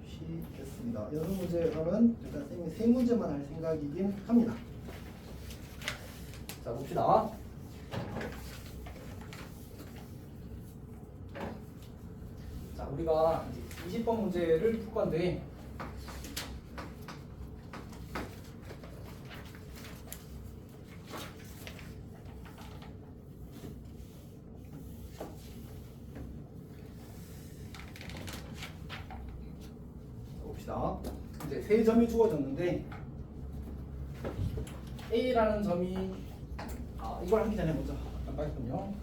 [SPEAKER 1] 쉬겠습니다. 연습 문제로는 일단 쌤이 3문제만 할 생각이긴 합니다. 자, 봅시다. 자, 우리가 이제 20번 문제를 풀 건데 봅시다. 이제 세 점이 주어졌는데 A라는 점이 이걸 하기 전에 먼저 깜빡했군요.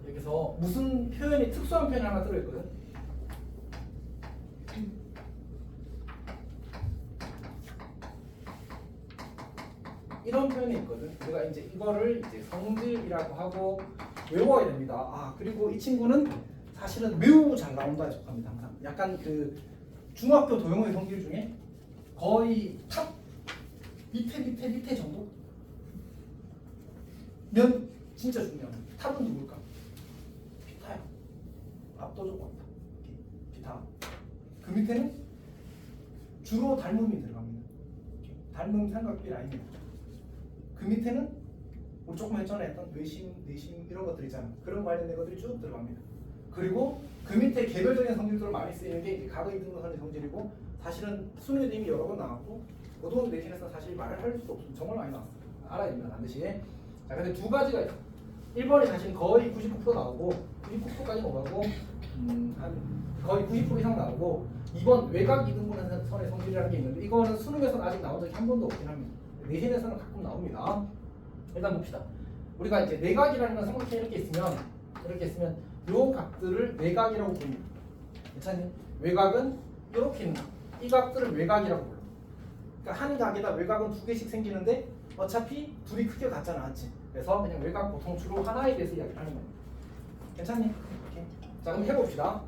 [SPEAKER 1] 여기서 무슨 표현이 특수한 표현이 하나 들어있거든. 이런 표현이 있거든. 우리가 이제 이거를 이제 성질이라고 하고 외워야 됩니다. 그리고 이 친구는 사실은 매우 잘 나온다에 속합니다. 항상 약간 그 중학교 도형의 성질 중에 거의 탑 밑에 정도? 면 진짜 중요합니다. 탑은 누굴까? 피타야. 압도적으로 탑. 피타. 그 밑에는 주로 닮음이 들어갑니다. 닮음 삼각비 라인입니다. 그 밑에는 우리 조금 전에 했던 뇌심, 내심 이런 것들 있잖아. 그런 관련된 것들이 쭉 들어갑니다. 그리고 그 밑에 개별적인 성질들로 많이 쓰이는 게 이제 각의 등분선의 성질이고 사실은 수능에도 이미 여러 번 나왔고 고등학교 내신에서 사실 말을 할 수도 없습니다. 정말 많이 나왔어요. 알아야 됩니다. 반드시. 자, 근데 두 가지가 있어요. 1번이 사실 거의 99% 나오고 99%까지 오가고 한 거의 90% 이상 나오고 2번 외곽 이등분선의 성질이라는 게 있는데 이거는 수능에서는 아직 나온 적이 한 번도 없긴 합니다. 내신에서는 가끔 나옵니다. 일단 봅시다. 우리가 이제 내각이라는 건 삼각형이 이렇게 있으면 요 각들을 내각이라고 부릅니다. 괜찮니? 외곽은 이렇게 있는 이 각들을 외곽이라고 불러. 그러니까 한 각에다 외곽은 두 개씩 생기는데 어차피 둘이 크게 같잖아, 맞지? 그래서 그냥 외곽 보통 주로 하나에 대해서 이야기를 하는 거예요. 괜찮니? 오케이. 자, 그럼 해봅시다.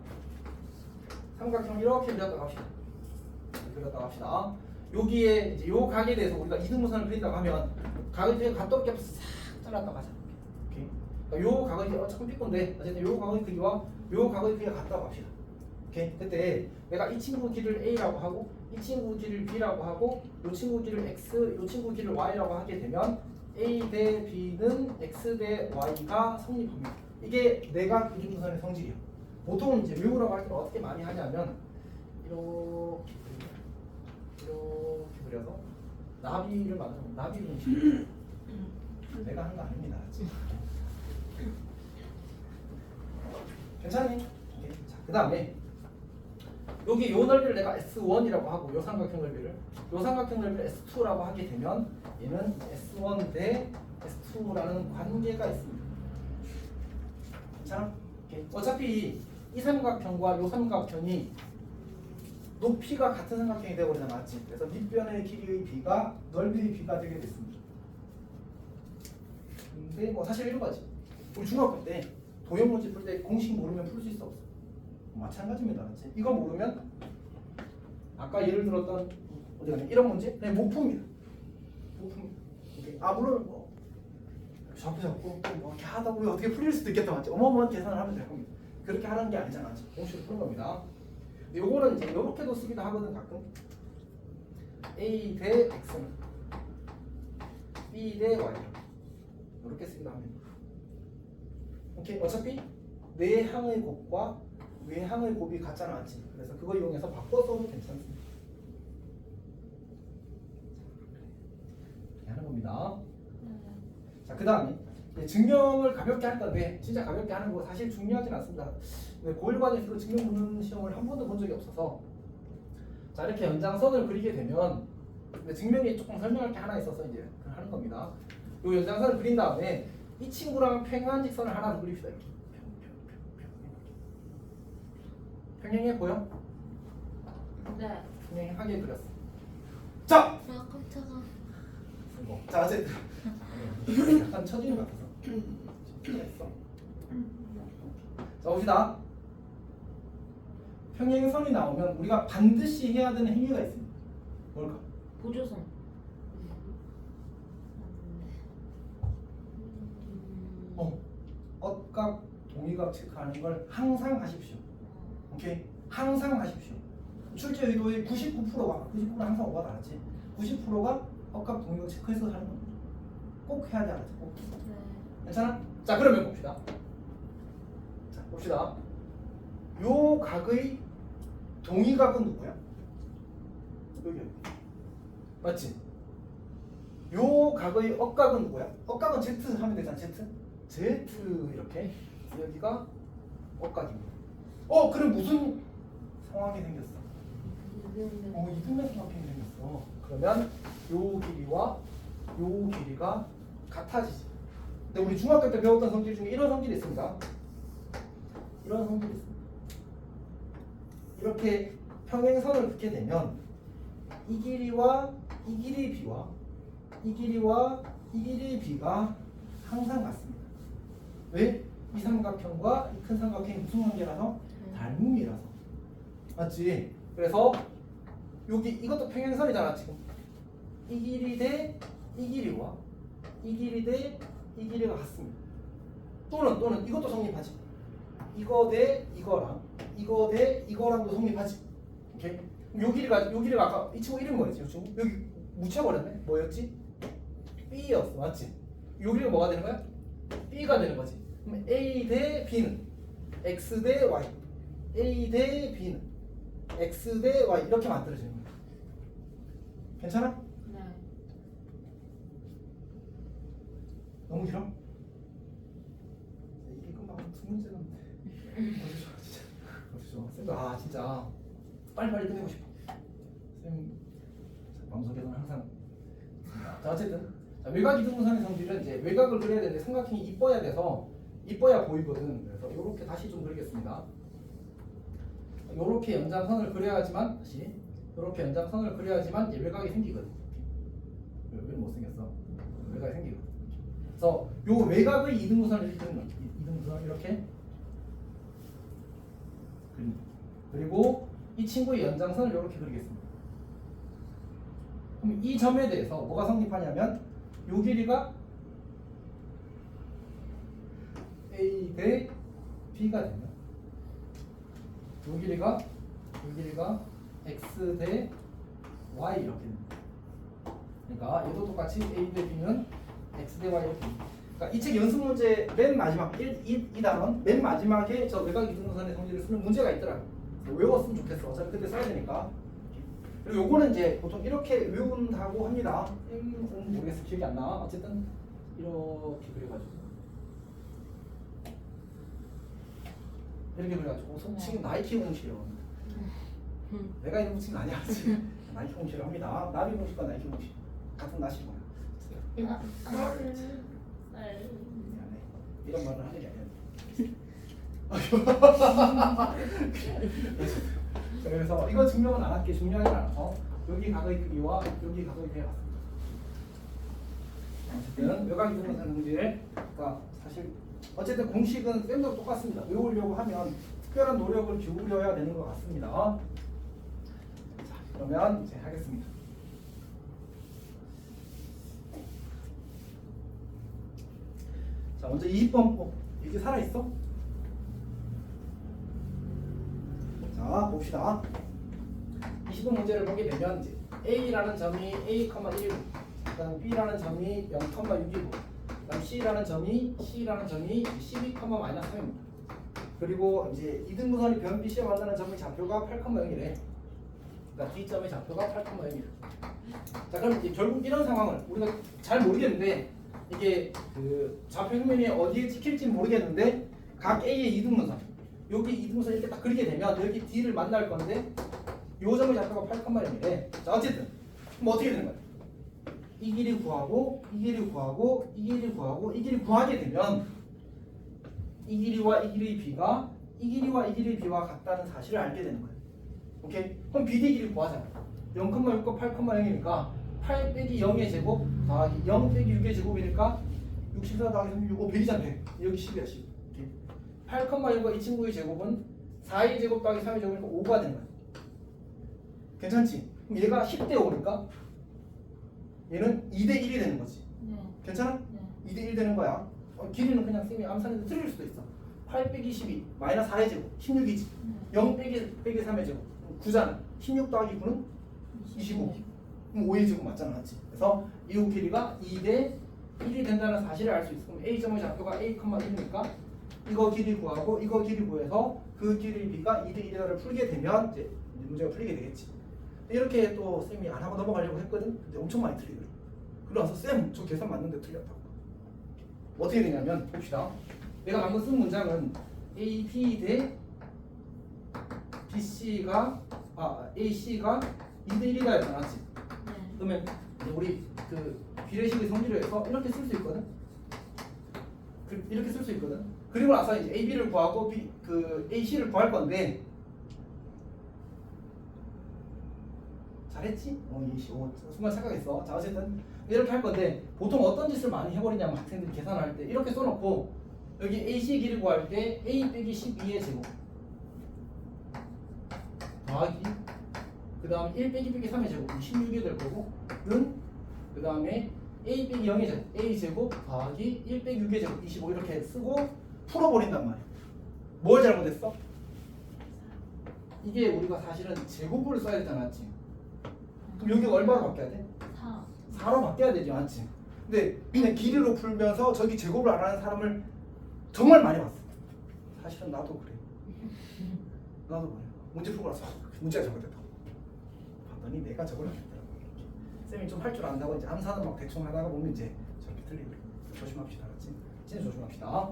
[SPEAKER 1] 삼각형 이렇게 그렸다 갑시다. 여기에 이제 요 각에 대해서 우리가 이등분선을 그린다고 하면 각을 되게 각도롭게 싹 잘랐다고 하자. 오케이. 그러니까 요 각은 이제 조금 삐꼰데 어쨌든 요 각의 크기와 요 각의 크기가 같다고 합시다. 오케이. 오케이? 그때 내가 이 친구 길을 A라고 하고 이 친구 길을 B라고 하고 이 친구 길을 X, 이 친구 길을 Y라고 하게 되면 A 대 B는 X 대 Y가 성립합니다. 이게 내각 이등분선의 성질이야. 보통 이제 외우라고 할 때 어떻게 많이 하냐면 이렇게 그려서 나비를 만들어 나비 분식. 내가 한 거 아닙니다. 괜찮니? 오케이. 자, 그 다음에 여기 요 넓이를 내가 S1이라고 하고 요 삼각형 넓이를 요 삼각형 넓이를 S2라고 하게 되면 얘는 S1 대 S2라는 관계가 있습니다. 괜찮아? 오케이. 어차피 이 삼각형과 요 삼각형이 높이가 같은 삼각형이 되어버리잖아, 맞지? 그래서 밑변의 길이의 b가 넓이의 b가 되게 됐습니다. 근데 뭐 사실 이런 거지. 우리 중학교 때 도형 문제 풀 때 공식 모르면 풀 수 있어 없어? 마찬가지입니다, 맞지? 이거 모르면 아까 예를 들었던 어디 가냐 이런 문제 그냥 못 풉니다. 못 풉니다. 오케이. 아 물론 뭐 잡고 뭐 이렇게 하다 보면 어떻게 풀릴 수도 있겠다, 맞지? 어마어마한 계산을 하면 될 겁니다. 그렇게 하는 게 아니잖아, 맞지? 공식으로 푸는 겁니다. 요거는 이제 요렇게도 쓰기도 하거든 가끔. A 대 X는 B 대 Y 이렇게 쓰기도 합니다. 오케이. 어차피 내항의 곱과 외항의 곱이 같잖아, 맞지? 그래서 그거 이용해서 바꿔 써도 괜찮습니다. 이렇게 하는 겁니다. 자, 그 다음에 증명을 가볍게 할 건데 진짜 가볍게 하는 거 사실 중요하진 않습니다. 고1 과정에서 증명 묻는 시험을 한 번도 본 적이 없어서 자 이렇게 연장선을 그리게 되면 증명에 조금 설명할 게 하나 있어서 이제 하는 겁니다. 이 연장선을 그린 다음에 이 친구랑 평행한 직선을 하나 더 그립시다. 이렇게 평행해 보여?
[SPEAKER 2] 네.
[SPEAKER 1] 평행하게 그렸어. 자!
[SPEAKER 4] 아 깜짝아.
[SPEAKER 1] 자 어쨌든 약간 처지는 것 같아서 했어. 자 봅시다. 평행선이 나오면 우리가 반드시 해야 되는 행위가 있습니다. 뭘까?
[SPEAKER 2] 보조선.
[SPEAKER 1] 억각, 동의각 체크하는 걸 항상 하십시오. 오케이? 항상 하십시오. 출제 의도의 99%가 99%는 항상 오바다, 알았지? 90%가 억각, 동의각 체크해서 하는 겁니다. 꼭 해야 돼, 알았지? 꼭. 괜찮아? 자 그러면 봅시다. 자 봅시다. 요 각의 동의각은 누구야? 여기 맞지? 요 각의 억각은 누구야? 억각은 Z 하면 되잖아. Z 이렇게 여기가 억각입니다. 그럼 무슨 상황이 생겼어? 이등변 삼각형이 생겼어. 그러면 요 길이와 요 길이가 같아지지. 근데 우리 중학교 때 배웠던 성질 중에 이런 성질이 있습니다. 이런 성질이 있습니다. 이렇게 평행선을 긋게 되면 이 길이와 이 길이 B와 이 길이와 이 길이 B가 항상 같습니다. 왜? 이 삼각형과 이 큰 삼각형이 무슨 관계라서? 닮음이라서. 맞지? 그래서 여기 이것도 평행선이잖아 지금. 이 길이 대 이 길이와 이 길이 대 이 길이가 같습니다. 또는 이것도 성립하지. 이거 대 이거랑 이거 대 이거랑도 성립하지. 오케이? 요 길이가 아까 이 친구 이름 뭐였지? 이 친구 여기 묻혀버렸네. 뭐였지? B였어, 맞지? 요 길이가 뭐가 되는 거야? B가 되는 거지. 그럼 A 대 B는 X 대 Y, A 대 B는 X 대 Y 이렇게 만들어지는 거야. 괜찮아?
[SPEAKER 2] 네.
[SPEAKER 1] 너무 길어? 이게 금방 두 문제가 어디 좋아 진짜. 어디 좋아. 쌤도 진짜 빨리빨리 끝내고 싶어. 쌤 마음속에서는 항상. 자 어쨌든 외곽 이등분선의 성질은 이제 외곽을 그려야 되는데 삼각형이 이뻐야 돼서 이뻐야 보이거든. 그래서 이렇게 다시 좀 그리겠습니다. 이렇게 연장선을 그려야지만 다시 이렇게 연장선을 그려야지만 이제 외곽이 생기거든. 왜 못 생겼어? 외곽이 생기거든. 그래서 요 외곽의 이등분선을 이렇게 그리는 거야. 이등분선 이렇게 그리고 이 친구의 연장선을 이렇게 그리겠습니다. 그럼 이 점에 대해서 뭐가 성립하냐면 요 길이가 A 대 B가 되면 요 길이가 x 대 y 이렇게 됩니다. 그러니까 얘도 똑같이 a 대 b는 x 대 y 이렇게 됩니다. 그러니까 이 책 연습 문제 맨 마지막 2단원 맨 마지막에 저 외곽 이등분선의 성질을 쓰는 문제가 있더라고. 외웠으면 좋겠어. 어차피 그때 써야 되니까. 그리고 요거는 이제 보통 이렇게 외운다고 합니다. 모르겠어. 기억이 안 나. 어쨌든 이렇게 그려가지고 속칭 나이키 공식이라고 합니다. 내가 이런 공식은 아니야. 나이키 공식을 합니다. 나비 공식과 나이키 공식 같은 낫이 뭐야? 미안해. 이런 말을 하는 게 아니야. 그래서 이거 증명은 안 할게. 중요하지 않아서 여기 각의 크기와 여기 각의 크기가 같습니다. 어쨌든 외곽 이등분선 성질, 그러니까 사실 어쨌든 공식은 쌤도 똑같습니다. 외우려고 하면 특별한 노력을 기울여야 되는 것 같습니다. 자, 그러면 이제 하겠습니다. 자, 먼저 20번 이게 살아 있어? 자, 봅시다. 20번 문제를 보게 되면 이제 A라는 점이 A,1이고, 그다음 B라는 점이 0,6이고, 그다음 C라는 점이 12,-3입니다. 그리고 이제 이등분선이 변 BC에 만나는 점의 좌표가 8,0이래. 그러니까 D점의 좌표가 8,0이래. 자, 그럼 이제 결국 이런 상황을 우리가 잘 모르겠는데 이게 그 좌표 평면이 어디에 찍힐지 모르겠는데 각 A의 이등분선 여기 이등분선 이렇게 딱 그리게 되면 여기 D를 만날 건데 요 점의 좌표가 8,0이래. 자, 어쨌든 그럼 어떻게 되는 거야? 이 길이 구하고 이 길이 구하고 이 길이 구하고 이 길이 구하게 되면 이 길이와 이 길이의 B가 이 길이와 이 길이의 B와 같다는 사실을 알게 되는 거예요. 오케이? 그럼 BD 길이 구하자. 0,6과 8,0이니까 8 빼기 0의 제곱 더하기 0 빼기 6의 제곱이니까 64 더하기 36, 100이잖아. 100. 여기 10이야 10. 오케이. 8,1과 이 친구의 제곱은 4의 제곱 더하기 3의 제곱이니까 5가 되는 거야. 괜찮지? 그럼 얘가 10대 5니까 얘는 2대 1이 되는 거지.
[SPEAKER 2] 네.
[SPEAKER 1] 괜찮아?
[SPEAKER 2] 네.
[SPEAKER 1] 2대 1 되는 거야. 길이는 그냥 쌤이 암산해서 틀릴 수도 있어. 8 빼기 12 마이너스 4의 제곱 16이지. 0 빼기 3의 제곱 9잖아. 16 더하기 9는 25. 그럼 5의 제곱 맞잖아, 맞지? 그래서 이후 길이가 2대 1이 된다는 사실을 알 수 있어. 그럼 A점의 좌표가 A,1이니까 이거 길이 구하고 이거 길이 구해서 그 길이 B가 2대 1이다를 풀게 되면 이제 문제가 풀리게 되겠지. 이렇게 또 쌤이 안 하고 넘어가려고 했거든. 근데 엄청 많이 틀리더라고. 그래서 쌤, 저 계산 맞는데 틀렸다고. 어떻게 되냐면 봅시다. 내가 방금 쓴 문장은 AB 대 BC가 AC가 2대 1이다 였잖아, 맞지?
[SPEAKER 2] 네.
[SPEAKER 1] 그러면 우리 그 비례식의 성질을 해서 이렇게 쓸 수 있거든. 이렇게 쓸 수 있거든. 그리고 나서 이제 AB를 구하고 그 AC를 구할 건데 잘했지? 이씨, 순간 착각했어. 자, 어쨌든 이렇게 할 건데 보통 어떤 짓을 많이 해버리냐면 학생들이 계산할 때 이렇게 써놓고 여기 AC 길이 구할 때 A 빼기 12의 제곱 더하기 그 다음 1 빼기 3의 제곱 16이 될 거고 그 다음에 A 빼기 0의 제곱 A 제곱 더하기 1 빼기 6의 제곱 25 이렇게 쓰고 풀어버린단 말이야. 뭘 잘못했어? 이게 우리가 사실은 제곱을 써야 되잖아, 맞지? 그럼 여기가 얼마로 바뀌어야 돼?
[SPEAKER 2] 4.
[SPEAKER 1] 4로 바뀌어야 되지, 맞지? 근데 그냥 길이로 풀면서 저기 제곱을 안 하는 사람을 정말 많이 봤어. 사실은 나도 그래. 나도 그래. 문제 풀고 나서 문제가 잘못됐다고 봤더니 내가 저걸 하겠더라고. 쌤이 좀 할 줄 안다고 이제 암산은 막 대충 하다가 보면 이제 저렇게 틀리고. 조심합시다, 알았지? 진짜 조심합시다.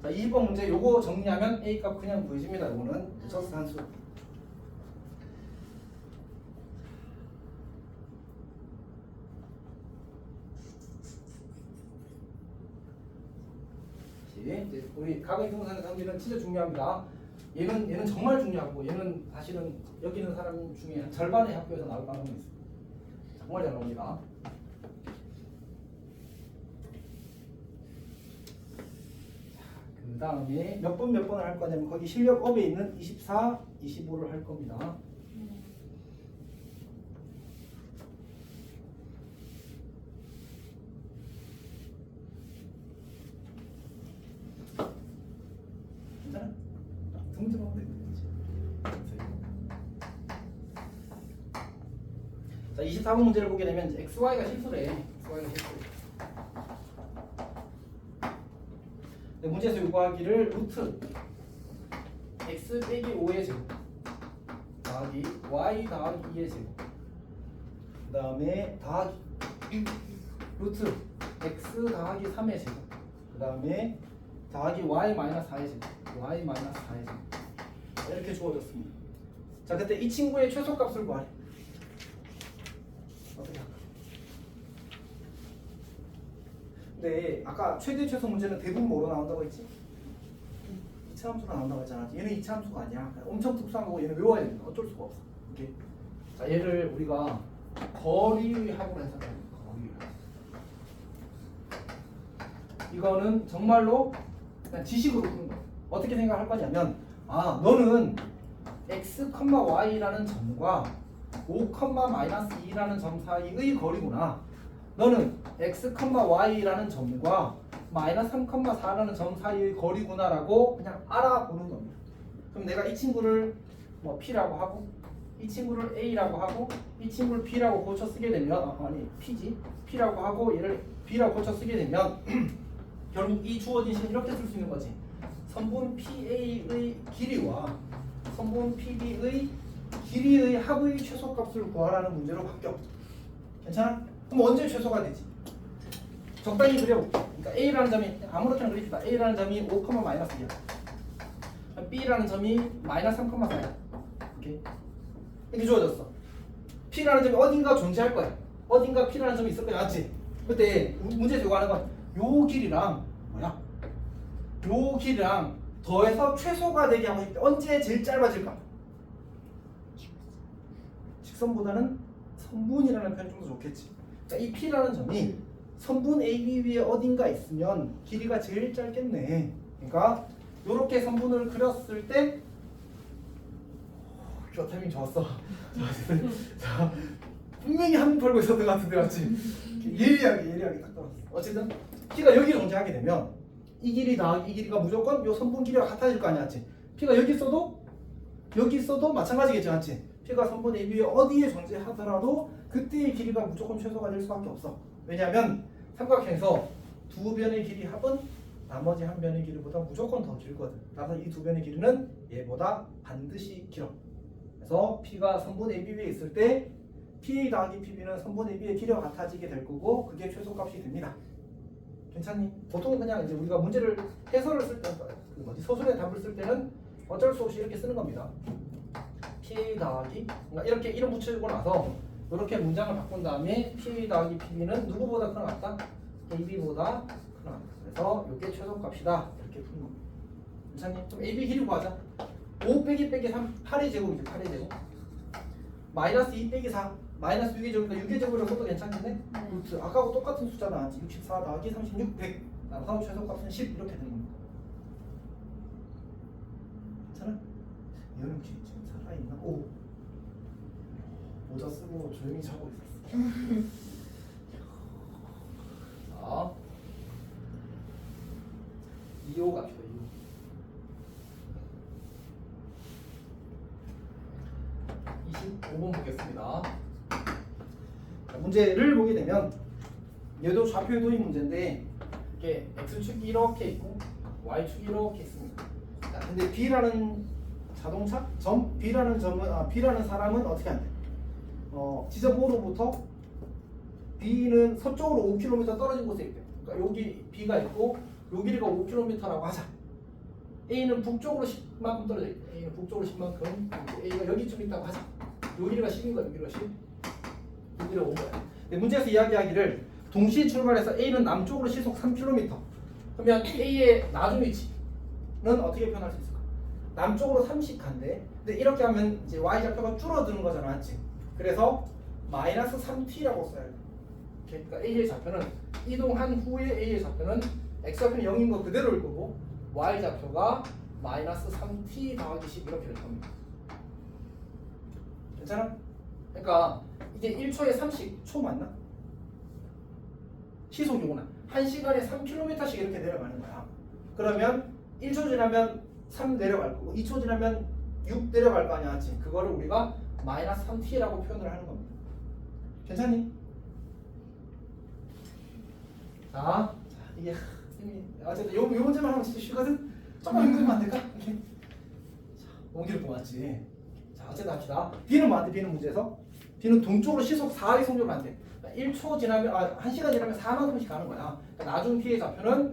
[SPEAKER 1] 자, 2번 문제 요거 정리하면 A 값 그냥 구해집니다. 요거는 저스 한수. 이제 우리 각의 등분선의 성질은 진짜 중요합니다. 얘는 정말 중요하고 얘는 사실은 여기 있는 사람 중에 한 절반의 학교에서 나올 가능성이 있습니다. 정말 잘 나옵니다. 그 다음에 몇 번을 할 거냐면 거기 실력업에 있는 24, 25를 할 겁니다. 괜찮아? 문제 보면 되겠지. 자 24번 문제를 보게 되면 이제 xy가 실수래. xy가 실수래. 네, 문제에서 요구하기를 루트 x 빼기 5의 제곱 더하기 y 더하기 2의 제곱 그 다음에 더하기 루트 x 더하기 3의 제곱 그 다음에 더하기 y 마이너스 4의 제곱 y 마이너스 4의 제곱 이렇게 주어졌습니다. 자 그때 이 친구의 최소값을 구하래. 어떻게 할까? 근데 아까 최대 최소 문제는 대부분 뭐로 나온다고 했지? 이차 함수가 나온다고 했잖아. 얘는 이차 함수가 아니야. 엄청 특수한 거고 얘는 외워야 된다. 어쩔 수가 없어. 오케이. 자 얘를 우리가 거리의 합으로 해석해. 거리의 합. 이거는 정말로 그냥 지식으로 푸는 거야. 어떻게 생각할 거냐면 아 너는 x, y라는 점과 5, 마이너스 2라는 점 사이의 거리구나. 너는 x, y라는 점과 마이너스 3, 4라는 점 사이의 거리구나라고 그냥 알아보는 겁니다. 그럼 내가 이 친구를 뭐 p라고 하고 이 친구를 a라고 하고 이 친구를 b라고 고쳐 쓰게 되면 아니 p지 p라고 하고 얘를 b라고 고쳐 쓰게 되면 결국 이 주어진 식 이렇게 쓸 수 있는 거지. 선분 PA의 길이와 선분 PB의 길이의 합의 최소값을 구하라는 문제로 바뀌어. 괜찮아? 그럼 언제 최소가 되지? 적당히 그려볼게. 그러니까 A라는 점이 아무렇게나 그립시다. A라는 점이 5, 마이너스 2야. B라는 점이 마이너스 3, 4야. 오케이? 이렇게 주어졌어. P라는 점이 어딘가 존재할 거야. 어딘가 P라는 점이 있을 거야. 맞지? 그때 문제에서 요구하는 건 요 길이랑 뭐야? 요 길이랑 더해서 최소가 되게 하고 싶대. 언제 제일 짧아질까? 직선보다는 선분이라는 표현이 좀 더 좋겠지. 그러니까 이 P라는 점이 선분 AB 위에 어딘가 있으면 길이가 제일 짧겠네. 그러니까 요렇게 선분을 그렸을 때 저 타이밍 좋았어. 자, 분명히 한눈 팔고 있었던 것 같은데 맞지? 예리하게 딱 떨었어. 어쨌든 P가 여기 존재하게 되면 이 길이 더하기 이 길이가 무조건 요 선분 길이와 같아질 거 아니야, 맞지? P가 여기 있어도 마찬가지겠지, 맞지? P가 선분 AB 위에 어디에 존재하더라도 그때의 길이가 무조건 최소가 될 수밖에 없어. 왜냐하면 삼각형에서 두 변의 길이 합은 나머지 한 변의 길이보다 무조건 더 길거든. 따라서 이 두 변의 길이는 얘보다 반드시 길어. 그래서 P가 선분 AB 위에 있을 때 PA 더하기 PB는 선분 AB의 길이와 같아지게 될 거고 그게 최소값이 됩니다. 괜찮니? 보통 그냥 이제 우리가 문제를 해설을 쓸 때, 소수의 답을 쓸 때는 어쩔 수 없이 이렇게 쓰는 겁니다. PA 더하기, 그러니까 이렇게 이름 붙여주고 나서 이렇게 문장을 바꾼 다음에 PA 더하기 PB는 누구보다 크나 같다? AB보다 크나 같다. 그래서 이게 최소값이다. 이렇게 푸는 겁니다. 괜찮니? 그럼 AB 길이 구하자. 5 빼기 3, 8의 제곱이죠. 8의 제곱. 마이너스 2 빼기 4, 마이너스 6의 제곱이니까 6의 제곱이라고 써도 괜찮겠네? 루트 아까하고 똑같은 숫자 나왔지. 64 더하기 36, 100. 나눠서 최소값은 10 이렇게 되는 겁니다. 괜찮아? 이현영 씨 지금 살아있나? 오! 모자 쓰고 조용히 자고 있었어. 자, 2호 갑시다. 25번 보겠습니다. 자, 문제를 보게 되면 얘도 좌표 유도인 문제인데 이게 x축이 이렇게 있고 y축이 이렇게 있습니다. 자, 근데 B라는 자동차 B라는 사람은 어떻게 한대? 지점 O로부터 B는 서쪽으로 5km 떨어진 곳에 있대. 그러니까 여기 B가 있고 요 길이가 5km라고 하자. A는 북쪽으로 10만큼 떨어져 있대. A는 북쪽으로 10만큼. A가 여기쯤 있다고 하자. 요 길이가 10인 거야. 요 길이가 10. 요 길이가 5 거야. 근데 문제에서 이야기하기를 동시에 출발해서 A는 남쪽으로 시속 3km. 그러면 A의 나중 위치는 어떻게 표현할 수 있을까? 남쪽으로 30간데 근데 이렇게 하면 이제 y좌표가 줄어드는 거잖아, 맞지? 그래서 마이너스 3t라고 써야 돼. 그러니까 A의 좌표는 이동한 후에 A의 좌표는 x좌표는 0인 거 그대로일 거고 y좌표가 마이너스 3t 더하기 10 이렇게 될 겁니다. 괜찮아? 그러니까 이게 1초에 30초 맞나? 시속 요구나 1시간에 3km씩 이렇게 내려가는 거야. 그러면 1초 지나면 3 내려갈 거고 2초 지나면 6 내려갈 거 아니야, 맞지? 그거를 우리가 마이너스 3t라고 표현을 하는 겁니다. 괜찮니? 자 이게 어쨌든 요 문제만 하면 진짜 쉬거든. 조금만 힘들면 안 될까? 이렇게. 자, 옮기를 뽑았지. 자 어쨌든 합시다. B는 뭐한테? B는 문제에서 B는 동쪽으로 시속 4의 속력을 한대. 1초 지나면 1시간 지나면 4만큼씩 가는 거야. 그러니까 나중 T의 좌표는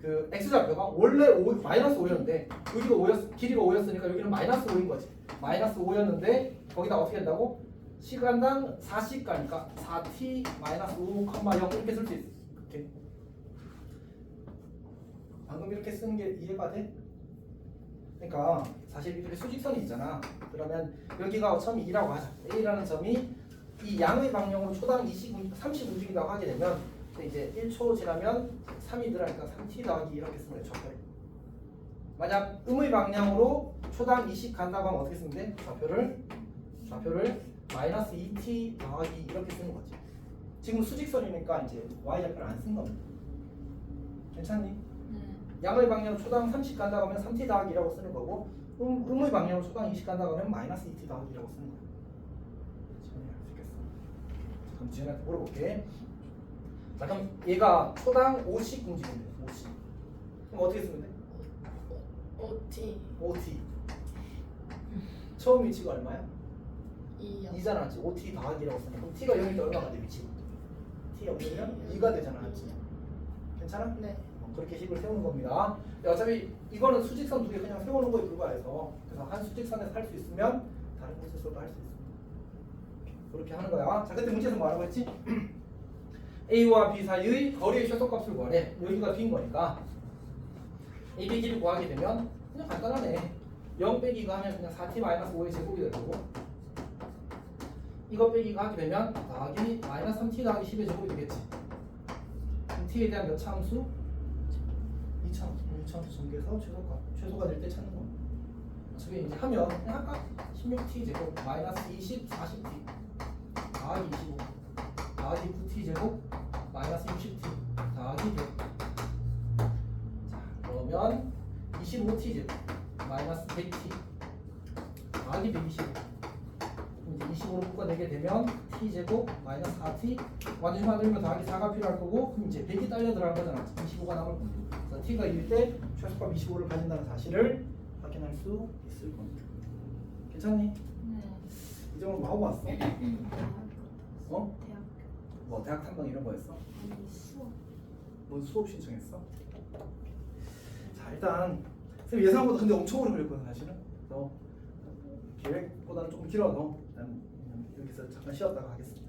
[SPEAKER 1] 그 x 좌표가 원래 마이너스 5였는데 여기가 길이가 5였으니까 여기는 마이너스 5인 거지. 마이너스 5였는데 거기다 어떻게 한다고? 시간당 4씩 가니까 4t 마이너스 5, 0 이렇게 쓸 수 있어. 이렇게. 방금 이렇게 쓰는 게 이해가 돼? 그러니까 사실 이렇게 수직선이 있잖아. 그러면 여기가 처음에 E라고 하자. A라는 점이 이 양의 방향으로 초당 30 움직인다고 하게 되면 이제 1초 지나면 3이 들어가니까 3t 더하기 이렇게 쓰면 돼. 좌표를. 만약 음의 방향으로 초당 20 간다고 하면 어떻게 쓰면 돼? 좌표를 마이너스 2t 더하기 이렇게 쓰는 거지. 지금 수직선이니까 이제 y좌표를 안 쓴 겁니다. 괜찮니? 양의 방향으로 초당 30 간다고 하면 3t 더하기라고 쓰는 거고 음의 방향으로 초당 20 간다고 하면 마이너스 2t 더하기라고 쓰는 거야. 지원이 할 수 있겠어. 그럼 지원한테 물어볼게. 자 그럼 얘가 초당 50 움직인대. 50. 그럼 어떻게 쓰면 돼? OT. 처음 위치가 얼마야?
[SPEAKER 4] 2요.
[SPEAKER 1] 2잖아. 5t 더하기라고 쓰면 그럼 t가 0일 때 얼마가 돼? 위치가? t가 0이면 2가 되잖아. 맞지? 괜찮아?
[SPEAKER 4] 네.
[SPEAKER 1] 그렇게 식을 세우는 겁니다. 어차피 이거는 수직선 두 개 그냥 세우는 거에 불과해서 그래서 한 수직선에서 할 수 있으면 다른 곳에서도 할 수 있습니다. 그렇게 하는 거야. 자 그때 문제에서 뭐라고 했지? A와 B 사이의 거리의 최소값을 구하래. 여기가 B인 거니까 A, B 길을 구하게 되면 그냥 간단하네. 0 빼기가 하면 그냥 4t-5의 제곱이 될 거고 이거 빼기가 하게 되면 더하기 마이너스 3t 더하기 10의 제곱이 되겠지. 그럼 t에 대한 몇 차 함수? 2차 함수 전개해서 최소가 될 때 찾는 겁니다. 어차피 이제 하면 그냥 할까? 16t 제곱 마이너스 20 40t 더하기 25 더하기 9t 제곱 마이너스 60t 더하기 100. 자 그러면 25t 제곱 마이너스 100t 더하기 125. 이제 25로 묶어내게 되면 t 제곱 마이너스 4t 완전히 만들면 더하기 4가 필요할 거고 그럼 이제 100이 딸려 들어갈 거잖아. 25가 남을 겁니다. 그래서 t가 2일 때 최소값 25를 가진다는 사실을 확인할 수 있을 겁니다. 괜찮니?
[SPEAKER 2] 네.
[SPEAKER 1] 이 정도 뭐 하고 왔어? 어?
[SPEAKER 4] 대학.
[SPEAKER 1] 뭐 대학 탐방 이런 거였어?
[SPEAKER 4] 아니 수업.
[SPEAKER 1] 뭔 수업 신청했어? 자 일단 선생님 예상보다 근데 엄청 오래 걸렸거든 사실은. 그래서 계획보다는 조금 길어서 일단 여기서 잠깐 쉬었다가 하겠습니다.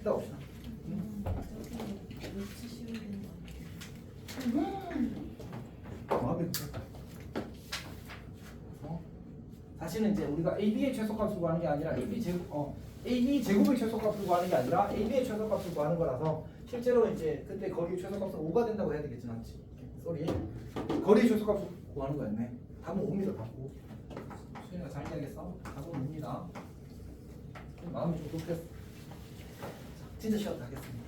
[SPEAKER 1] 이따 봅시다.
[SPEAKER 4] 며칠 쉬어야 되는 거
[SPEAKER 1] 마음이 급했다. 사실은 이제 우리가 AB의 최소값을 구하는 게 아니라 AB 제곱의 최소값을 구하는 게 아니라 AB의 최소값을 구하는 거라서 실제로 이제 그때 거기 최소값은 5가 된다고 해야 되겠지, 맞지? 쏘리. 거리의 최소값을 구하는 거였네. 답은 5입니다. 답 5. 수인이가 잘 이해하겠어? 답은 5입니다. 마음이 좀 급했어. 진짜 쉬었다 하겠습니다.